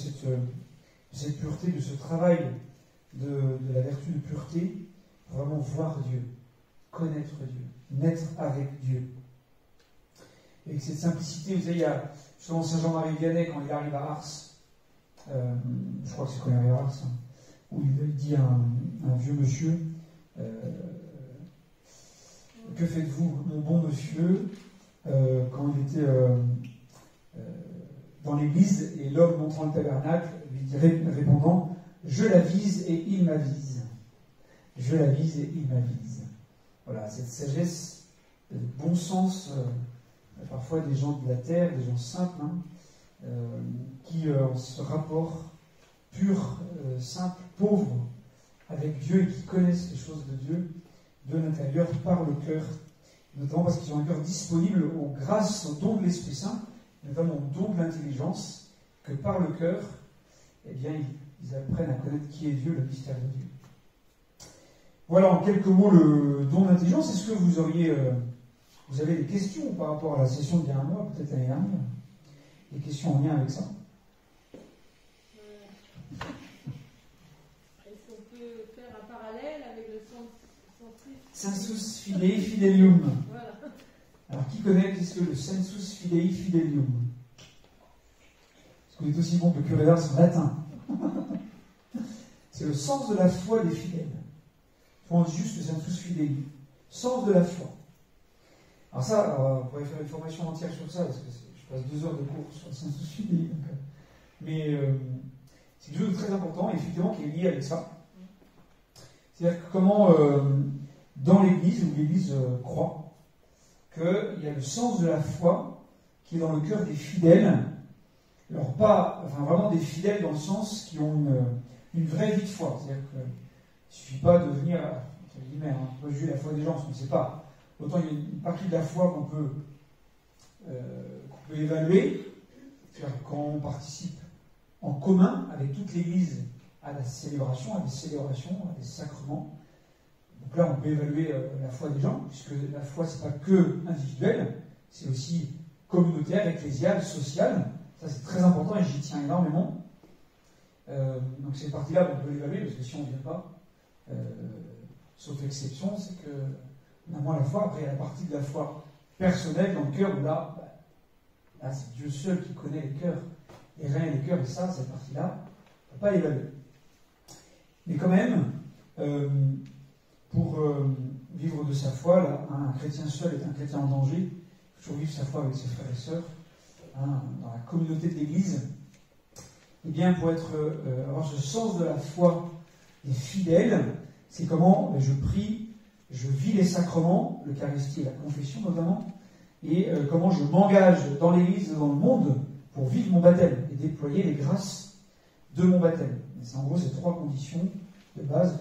cette pureté, de ce travail de la vertu de pureté, pour vraiment voir Dieu, connaître Dieu, naître avec Dieu. Et avec cette simplicité, vous savez, il y a souvent Saint Jean-Marie Vianney, quand il arrive à Ars, je crois que c'est quand il arrive à Ars, hein, où il dit à un vieux monsieur, que faites-vous, mon bon monsieur, quand il était dans l'église, et l'homme montrant le tabernacle, lui dit, répondant, je l'avise et il m'avise. Je l'avise et il m'avise. Voilà, cette sagesse, le bon sens, parfois des gens de la terre, des gens simples, hein, qui ont ce rapport pur, simple, pauvre avec Dieu et qui connaissent les choses de Dieu de l'intérieur par le cœur, notamment parce qu'ils ont un cœur disponible aux grâces, aux dons de l'Esprit Saint, notamment aux dons de l'intelligence, que par le cœur, eh bien, ils apprennent à connaître qui est Dieu, le mystère de Dieu. Voilà en quelques mots le don d'intelligence. Est-ce que vous avez des questions par rapport à la session d'il y a un mois, peut-être l'année dernière? Des questions en lien avec ça? Est-ce qu'on peut faire un parallèle avec le sensus filii fidelium. Voilà. Alors, qui connaît qu'est-ce que le sensus filii fidelium? Parce qu'on est aussi bon que le curé d'Ars en latin. C'est le sens de la foi des fidèles. Il faut juste le sensus filii. Sens de la foi. Alors ça, on pourrait faire une formation entière sur ça, parce que je passe 2 heures de cours sur le sensus filii. Mais c'est quelque chose de très important, effectivement, qui est lié avec ça. C'est-à-dire que comment, dans l'Église, où l'Église croit, qu'il y a le sens de la foi qui est dans le cœur des fidèles, alors vraiment des fidèles dans le sens qui ont une vraie vie de foi. C'est-à-dire qu'il ne suffit pas de venir, entre guillemets, juger la foi des gens, parce qu'on ne sait pas. Autant il y a une partie de la foi qu'on peut évaluer, c'est-à-dire quand on participe en commun avec toute l'Église à la célébration, à des célébrations, à des sacrements. Donc là, on peut évaluer la foi des gens, puisque la foi, c'est pas que individuel, c'est aussi communautaire, ecclésial, social. Ça, c'est très important et j'y tiens énormément. Donc cette partie-là, on peut l'évaluer, parce que si on ne vient pas, sauf exception, c'est qu'on a moins la foi. Après, il y a la partie de la foi personnelle dans le cœur, où là c'est Dieu seul qui connaît les cœurs, les reins et les cœurs, et ça, cette partie-là, on ne peut pas l'évaluer. Mais quand même, pour vivre de sa foi, là, un chrétien seul est un chrétien en danger. Il faut toujours vivre sa foi avec ses frères et sœurs, dans la communauté de l'Église. Et bien, pour avoir ce sens de la foi des fidèles, c'est comment je prie, je vis les sacrements, l'Eucharistie et la confession notamment, et comment je m'engage dans l'Église et dans le monde pour vivre mon baptême et déployer les grâces de mon baptême. Et c'est en gros ces 3 conditions de base,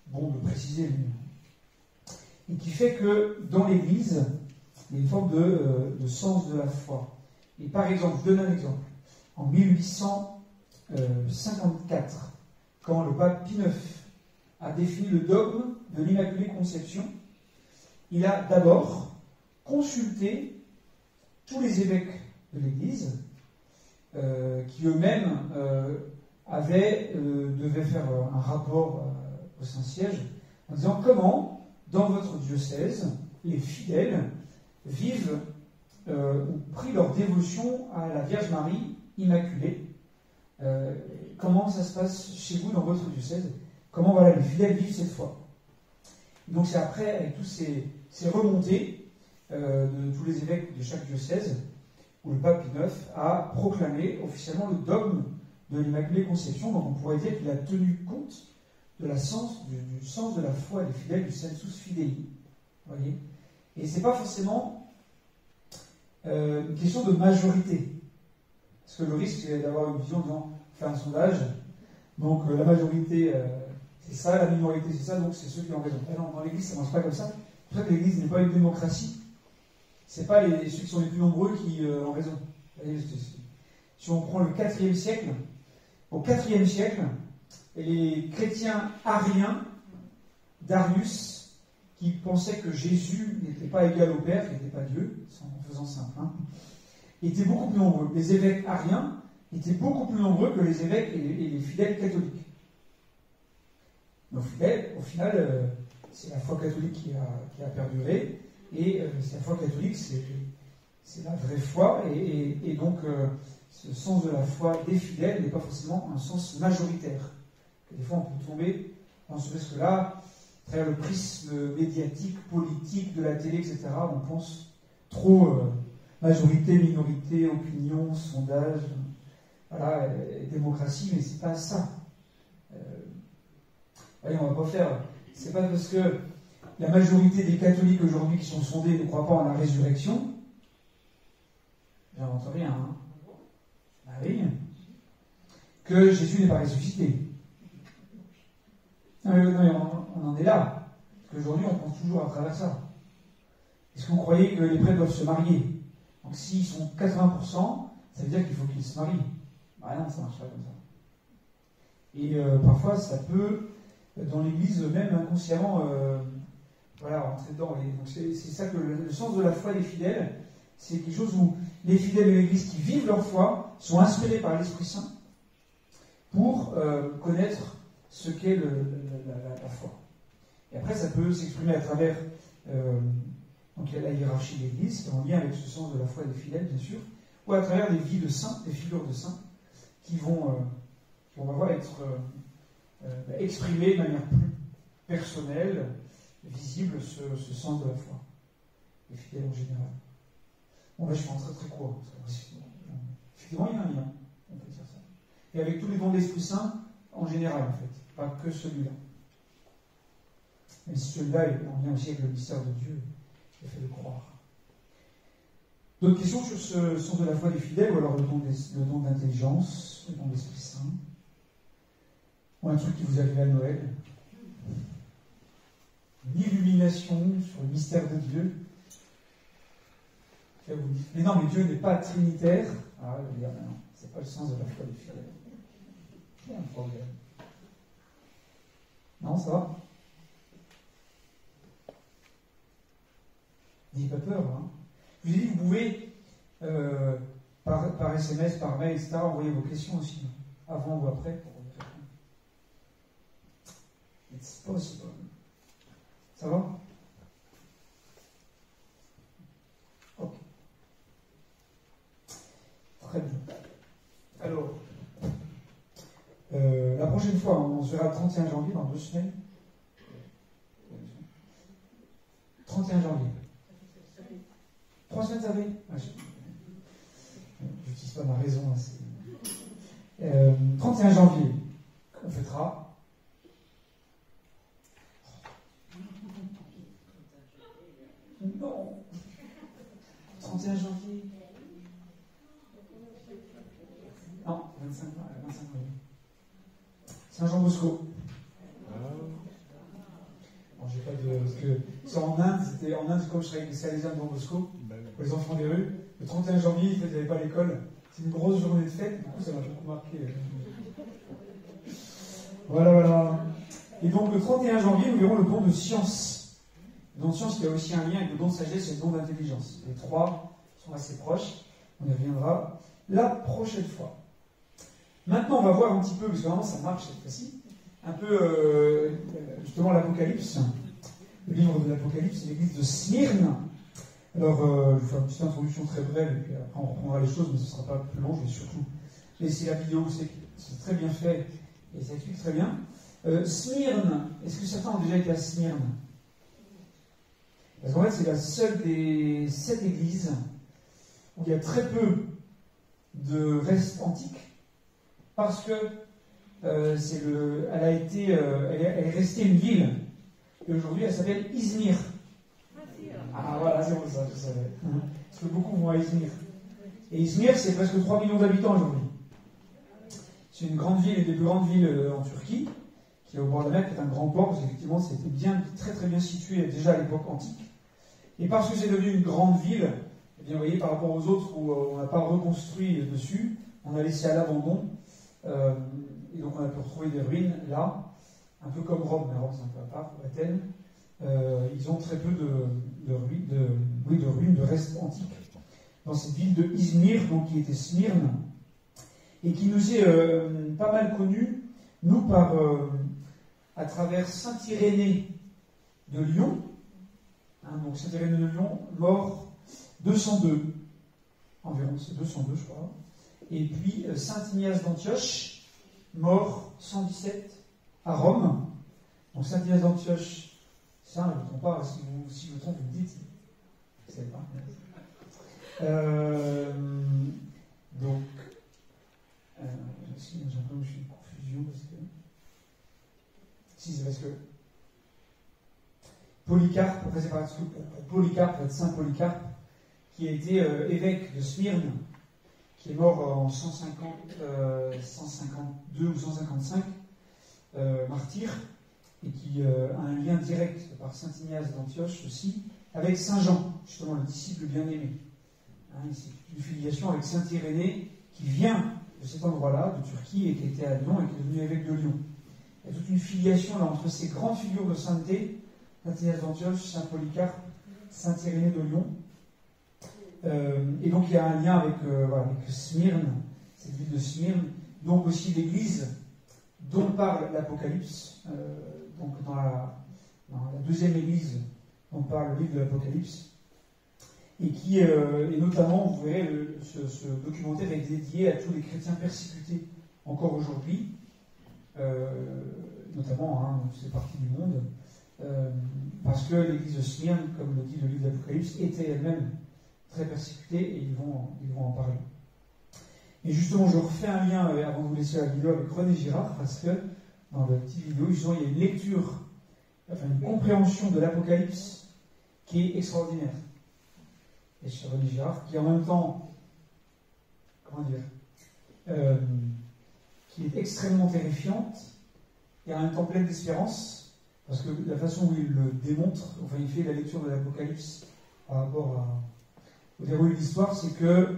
bon de préciser, et qui fait que dans l'Église, il y a une forme de sens de la foi. Et par exemple, je donne un exemple. En 1854, quand le pape Pie IX a défini le dogme de l'Immaculée Conception, il a d'abord consulter tous les évêques de l'Église, qui eux-mêmes devaient faire un rapport au Saint-Siège, en disant comment, dans votre diocèse, les fidèles vivent ou prient leur dévotion à la Vierge Marie Immaculée. Comment ça se passe chez vous dans votre diocèse? Comment voilà, les fidèles vivent cette foi? Donc c'est après, avec tous ces remontées de tous les évêques de chaque diocèse, où le pape Pie IX a proclamé officiellement le dogme de l'Immaculée Conception. Donc on pourrait dire qu'il a tenu compte de du sens de la foi des fidèles, du sensus fidei. Vous voyez? Et c'est pas forcément une question de majorité. Parce que le risque, c'est d'avoir une vision en disant, faire un sondage, donc la majorité, c'est ça, la minorité, c'est ça, donc c'est ceux qui ont raison. Et non, dans l'Église, ça ne marche pas comme ça. C'est pour ça que l'Église n'est pas une démocratie. C'est pas ceux qui sont les plus nombreux qui ont raison. Si on prend le IVe siècle, au IVe siècle, les chrétiens ariens d'Arius, qui pensaient que Jésus n'était pas égal au Père, qu'il n'était pas Dieu, en faisant simple, étaient beaucoup plus nombreux. Les évêques ariens étaient beaucoup plus nombreux que les évêques et les fidèles catholiques. Mais au final, c'est la foi catholique qui a perduré, et c'est la foi catholique, c'est la vraie foi, et donc ce sens de la foi des fidèles n'est pas forcément un sens majoritaire. Des fois, on peut tomber dans ce risque-là, à travers le prisme médiatique, politique, de la télé, etc. On pense trop majorité, minorité, opinion, sondage, voilà, démocratie, mais c'est pas ça. Voyez, on va pas faire. C'est pas parce que la majorité des catholiques aujourd'hui qui sont sondés ne croient pas en la résurrection. J'invente rien, hein. Ah oui. Que Jésus n'est pas ressuscité. Non, mais on en est là. Parce qu'aujourd'hui, on pense toujours à travers ça. Est-ce que vous croyez que les prêtres doivent se marier? Donc s'ils sont 80%, ça veut dire qu'il faut qu'ils se marient. Bah non, ça ne marche pas comme ça. Et parfois, ça peut, dans l'Église, même inconsciemment, rentrer dedans. Et donc c'est ça que le sens de la foi des fidèles, c'est quelque chose où les fidèles de l'Église qui vivent leur foi sont inspirés par l'Esprit Saint pour connaître ce qu'est la foi. Et après, ça peut s'exprimer à travers donc la hiérarchie de l'Église, qui est en lien avec ce sens de la foi des fidèles, bien sûr, ou à travers des vies de saints, des figures de saints, qui vont être exprimées de manière plus personnelle, visible, ce sens de la foi, des fidèles en général. Bon, là, je suis en très court. Effectivement, il y a un lien, on peut dire ça. Et avec tous les dons de l'Esprit Saint, en général, en fait, pas que celui-là. Mais celui-là est en lien aussi avec le mystère de Dieu, qui a fait de croire. D'autres questions sur ce sens de la foi des fidèles, ou alors le don d'intelligence, le don de l'Esprit Saint, ou un truc qui vous arrive à Noël, une illumination sur le mystère de Dieu. Mais non, mais Dieu n'est pas trinitaire. Ah, je veux dire, non, c'est pas le sens de la foi des fidèles. Il y a un problème. Non, ça va? N'ayez pas peur, hein. Je vous ai dit, vous pouvez, par SMS, par mail, etc., envoyer vos questions aussi, avant ou après, pour vous répondre. It's possible. Ça va? Ok. Très bien. Alors, la prochaine fois, on se verra le 31 janvier, dans 2 semaines. 31 janvier. 3 semaines, ça fait? Je n'utilise pas ma raison. Là, 31 janvier, on fêtera. Non. 31 janvier. Non, 25 janvier. Saint-Jean-Bosco. Bon, j'ai pas de. Parce que c'est en Inde, comme je travaillais avec les Salésiens de Don Bosco, pour les enfants des rues. Le 31 janvier, ils n'avaient pas l'école. C'est une grosse journée de fête, du coup, ça m'a beaucoup marqué. Voilà. Et donc, le 31 janvier, nous verrons le don de science. Le don de science, il y a aussi un lien avec le don de sagesse et le don d'intelligence. Les trois sont assez proches. On y reviendra la prochaine fois. Maintenant, on va voir un petit peu, parce que vraiment ça marche cette fois-ci, un peu justement l'Apocalypse, le livre de l'Apocalypse, l'église de Smyrne. Alors, je vais faire une petite introduction très brève, et puis après on reprendra les choses, mais ce ne sera pas plus long. Je vais surtout laisser la vidéo, c'est très bien fait, et ça explique très bien. Smyrne, est-ce que certains ont déjà été à Smyrne? Parce qu'en fait, c'est la seule des 7 églises où il y a très peu de restes antiques, parce que elle est restée une ville, et aujourd'hui elle s'appelle Izmir. Ah voilà, c'est pour ça, je savais. Parce que beaucoup vont à Izmir. Et Izmir, c'est presque 3 millions d'habitants aujourd'hui. C'est une grande ville, une des plus grandes villes en Turquie, qui est au bord de la mer, qui est un grand port, parce qu'effectivement c'était très très bien situé déjà à l'époque antique. Et parce que c'est devenu une grande ville, eh bien, vous voyez, par rapport aux autres où on n'a pas reconstruit dessus, on a laissé à l'abandon. Et donc on a pu retrouver des ruines là, un peu comme Rome, mais Rome c'est un peu à part, Athènes. Ils ont très peu de ruines, de restes antiques dans cette ville de Izmir, donc qui était Smyrne, et qui nous est pas mal connue, nous, à travers saint Irénée de Lyon. Donc saint Irénée de Lyon, mort 202, environ, c'est 202 je crois. Et puis saint Ignace d'Antioche, mort 117 à Rome. Donc saint Ignace d'Antioche, ça, ne me trompe pas, si je me trompe, vous me dites. Je ne sais pas. Donc, j'ai l'impression que je suis une confusion parce que. Si, c'est parce que Polycarpe, après c'est parce que pour Polycarpe, pour être Saint Polycarpe, qui a été évêque de Smyrne, qui est mort en 152 ou 155, martyr, et qui a un lien direct par saint Ignace d'Antioche aussi, avec saint Jean, justement le disciple bien-aimé. C'est une filiation avec saint Irénée qui vient de cet endroit-là, de Turquie, et qui était à Lyon et qui est devenu évêque de Lyon. Il y a toute une filiation là entre ces grandes figures de sainteté, saint Ignace d'Antioche, saint Polycarpe, saint Irénée de Lyon. Et donc il y a un lien avec Smyrne, cette ville de Smyrne, donc aussi l'église dont parle l'Apocalypse, donc dans la deuxième église dont parle le livre de l'Apocalypse, et qui est notamment, vous verrez, ce documentaire est dédié à tous les chrétiens persécutés encore aujourd'hui, notamment ces parties du monde, parce que l'église de Smyrne, comme le dit le livre de l'Apocalypse, était elle-même très persécutée, et ils vont en parler. Et justement, je refais un lien avant de vous laisser la vidéo avec René Girard, parce que dans la petite vidéo, justement, il y a une lecture, une compréhension de l'Apocalypse qui est extraordinaire. Et chez René Girard, qui en même temps, qui est extrêmement terrifiante, et en même temps pleine d'espérance, parce que la façon où il le démontre, il fait la lecture de l'Apocalypse par rapport au déroulé de l'histoire, c'est que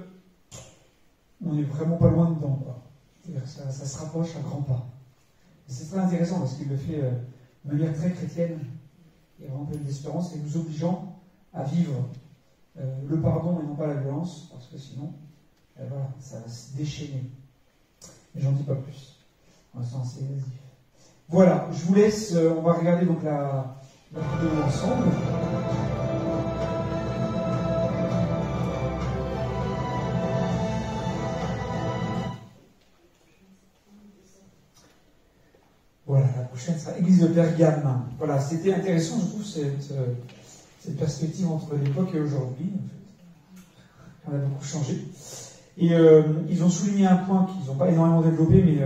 on n'est vraiment pas loin dedans, quoi. C'est-à-dire que ça se rapproche à grands pas. Et c'est très intéressant parce qu'il le fait de manière très chrétienne et vraiment pleine d'espérance, et nous obligeant à vivre le pardon et non pas la violence, parce que sinon, ça va se déchaîner. Mais j'en dis pas plus. On va assez évasif. Voilà, je vous laisse, on va regarder donc la vidéo ensemble. Voilà, la prochaine sera Église de Pergame. Voilà, c'était intéressant, je trouve, cette perspective entre l'époque et aujourd'hui. En fait, on a beaucoup changé. Et ils ont souligné un point qu'ils n'ont pas énormément développé, mais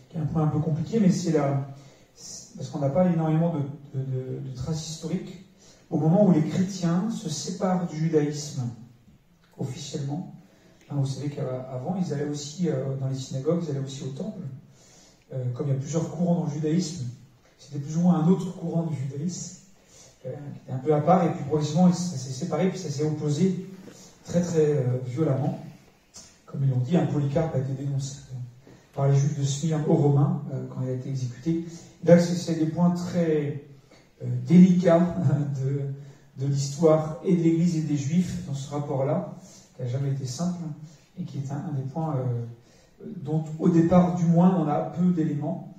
qui est un point un peu compliqué, mais c'est parce qu'on n'a pas énormément de traces historiques. Au moment où les chrétiens se séparent du judaïsme, officiellement, vous savez qu'avant, ils allaient aussi dans les synagogues, ils allaient aussi au temple. Comme il y a plusieurs courants dans le judaïsme, c'était plus ou moins un autre courant du judaïsme, qui était un peu à part, et puis progressivement, ça s'est séparé, puis ça s'est opposé très très violemment. Comme ils l'ont dit, un Polycarpe a été dénoncé par les Juifs de Smyrne aux Romains, quand il a été exécuté. Et là, c'est des points très, délicat de l'histoire et de l'Église et des Juifs dans ce rapport-là, qui n'a jamais été simple, et qui est un des points dont, au départ, du moins, on a peu d'éléments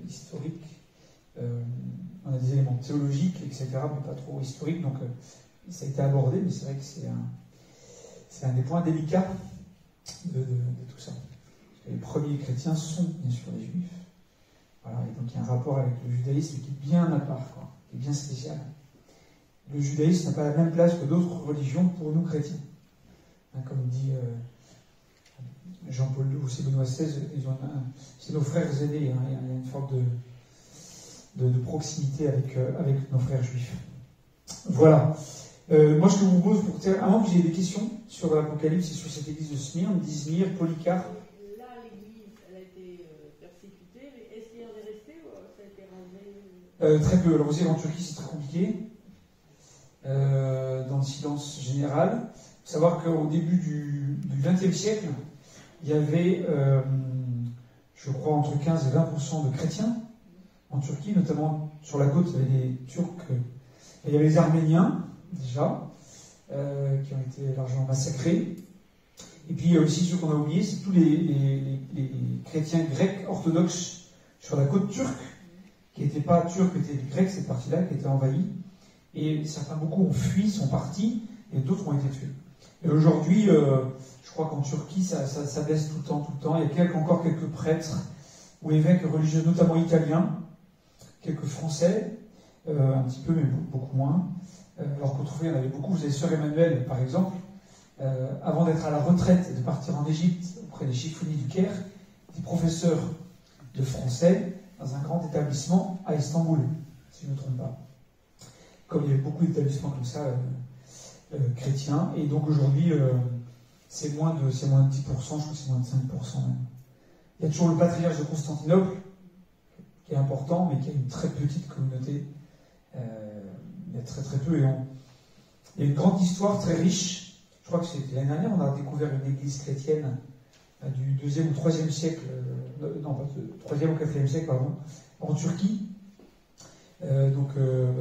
historiques. On a des éléments théologiques, etc., mais pas trop historiques, donc ça a été abordé, mais c'est vrai que c'est un des points délicats de tout ça. Parce que les premiers chrétiens sont, bien sûr, les Juifs. Voilà, et donc il y a un rapport avec le judaïsme qui est bien à part, quoi, qui est bien spécial. Le judaïsme n'a pas la même place que d'autres religions pour nous chrétiens. Hein, comme dit Jean-Paul II ou c'est Benoît XVI, c'est nos frères aînés, hein, il y a une forme de proximité avec nos frères juifs. Voilà. Moi, je vous propose, avant que j'ai des questions sur l'Apocalypse et sur cette église de Smyrne, d'Izmir, Polycarpe. Là, l'église, elle a été persécutée, mais est-ce qu'il y en est resté ou ça a été rasé Très peu. Alors, vous savez, en Turquie, c'est très compliqué. Dans le silence général. Il faut savoir qu'au début du XXe siècle, il y avait, je crois, entre 15 et 20% de chrétiens en Turquie, notamment sur la côte, il y avait des Turcs, il y avait les Arméniens, déjà, qui ont été largement massacrés. Et puis il y a aussi ceux qu'on a oubliés, c'est tous les chrétiens grecs orthodoxes sur la côte turque, qui n'étaient pas turcs, qui étaient grecs, cette partie-là, qui était envahie. Et beaucoup ont fui, sont partis, et d'autres ont été tués. Et aujourd'hui, je crois qu'en Turquie, ça baisse tout le temps. Il y a encore quelques prêtres ou évêques religieux, notamment italiens, quelques Français, un petit peu, mais beaucoup moins. Alors qu'autrefois, il y en avait beaucoup. Vous avez Sœur Emmanuel, par exemple, avant d'être à la retraite et de partir en Égypte, auprès des chiffonniers du Caire, était professeur de français dans un grand établissement à Istanbul, si je ne me trompe pas. Comme il y avait beaucoup d'établissements comme ça, chrétiens, et donc aujourd'hui, c'est moins de 10%, je crois que c'est moins de 5% même. Il y a toujours le patriarche de Constantinople, qui est important, mais qui a une très petite communauté. Il y a très peu, et il y a une grande histoire très riche. Je crois que c'était l'année dernière, on a découvert une église chrétienne du 2e ou 3e siècle, non, pas du 3e ou 4e siècle, pardon, en Turquie. Donc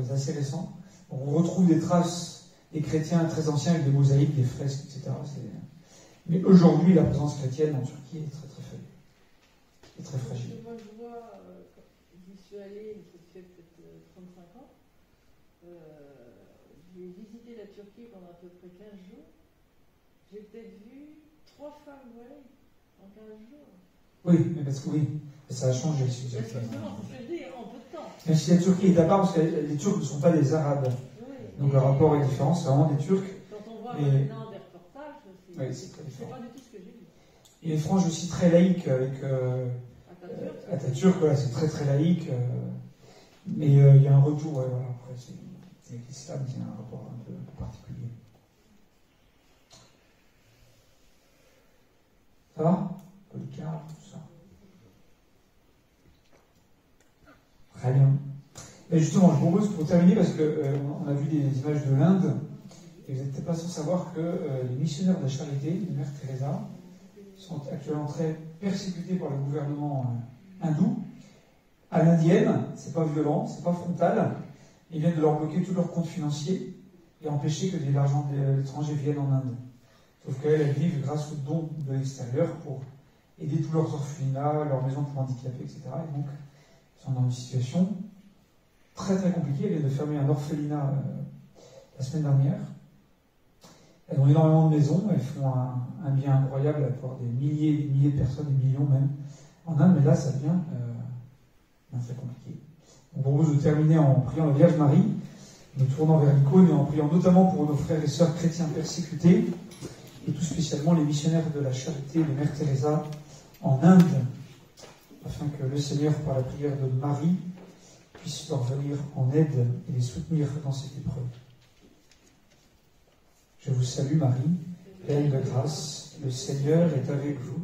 c'est assez récent. On retrouve des traces des chrétiens très anciens avec des mosaïques, des fresques, etc. Mais aujourd'hui, la présence chrétienne en Turquie est très faible. Et très fragile. Moi, je vois, j'y suis allée, ça fait peut-être 35 ans. J'ai visité la Turquie pendant à peu près 15 jours. J'ai peut-être vu 3 femmes voilées en 15 jours. Oui, mais parce que ça a changé. Justement, c'est ce que je dis, en peu de temps. Même si la Turquie est à part, parce que les Turcs ne sont pas des Arabes. Oui, donc le rapport est différent, c'est vraiment des Turcs. Quand on voit maintenant des reportages, c'est pas du tout ce que j'ai vu. Il y a une frange aussi très laïque avec Atatürk, voilà, c'est très laïque. Mais il y a un retour, voilà, après, avec l'islam, il y a un rapport un peu particulier. Ça va? Polycarpe, tout ça. Très bien. Et justement, je vous propose pour terminer, parce qu'on a vu des images de l'Inde, et vous n'êtes peut-être pas sans savoir que les missionnaires de la charité, de Mère Teresa, sont actuellement très persécutés par le gouvernement hindou. À l'indienne, c'est pas violent, c'est pas frontal. Ils viennent de leur bloquer tous leurs comptes financiers et empêcher que de l'argent de l'étranger vienne en Inde. Sauf qu'elles vivent grâce aux dons de l'extérieur pour aider tous leurs orphelinats, leurs maisons pour handicapés, etc. Et donc, ils sont dans une situation très compliquée. Elles viennent de fermer un orphelinat la semaine dernière. Elles ont énormément de maisons, elles font un bien incroyable à avoir des milliers et des milliers de personnes, des millions même, en Inde, mais là, ça devient très compliqué. On propose de terminer en priant la Vierge Marie, nous tournant vers l'icône et en priant notamment pour nos frères et sœurs chrétiens persécutés, et tout spécialement les missionnaires de la charité de Mère Teresa en Inde, afin que le Seigneur, par la prière de Marie, puisse leur venir en aide et les soutenir dans cette épreuve. Je vous salue Marie, pleine de grâce, le Seigneur est avec vous.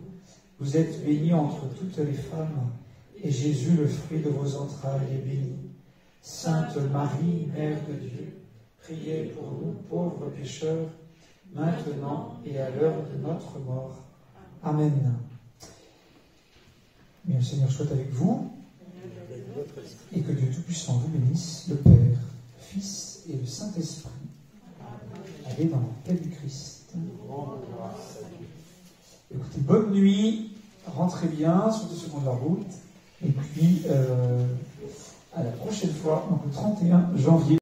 Vous êtes bénie entre toutes les femmes, et Jésus, le fruit de vos entrailles, est béni. Sainte Marie, Mère de Dieu, priez pour nous pauvres pécheurs, maintenant et à l'heure de notre mort. Amen. Bien, le Seigneur soit avec vous. Et que Dieu Tout-Puissant vous bénisse, le Père, le Fils et le Saint-Esprit. Allez dans la paix du Christ. Écoutez, bonne nuit, rentrez bien, surtout ceux qui ont de la route. Et puis, à la prochaine fois, donc le 31 janvier.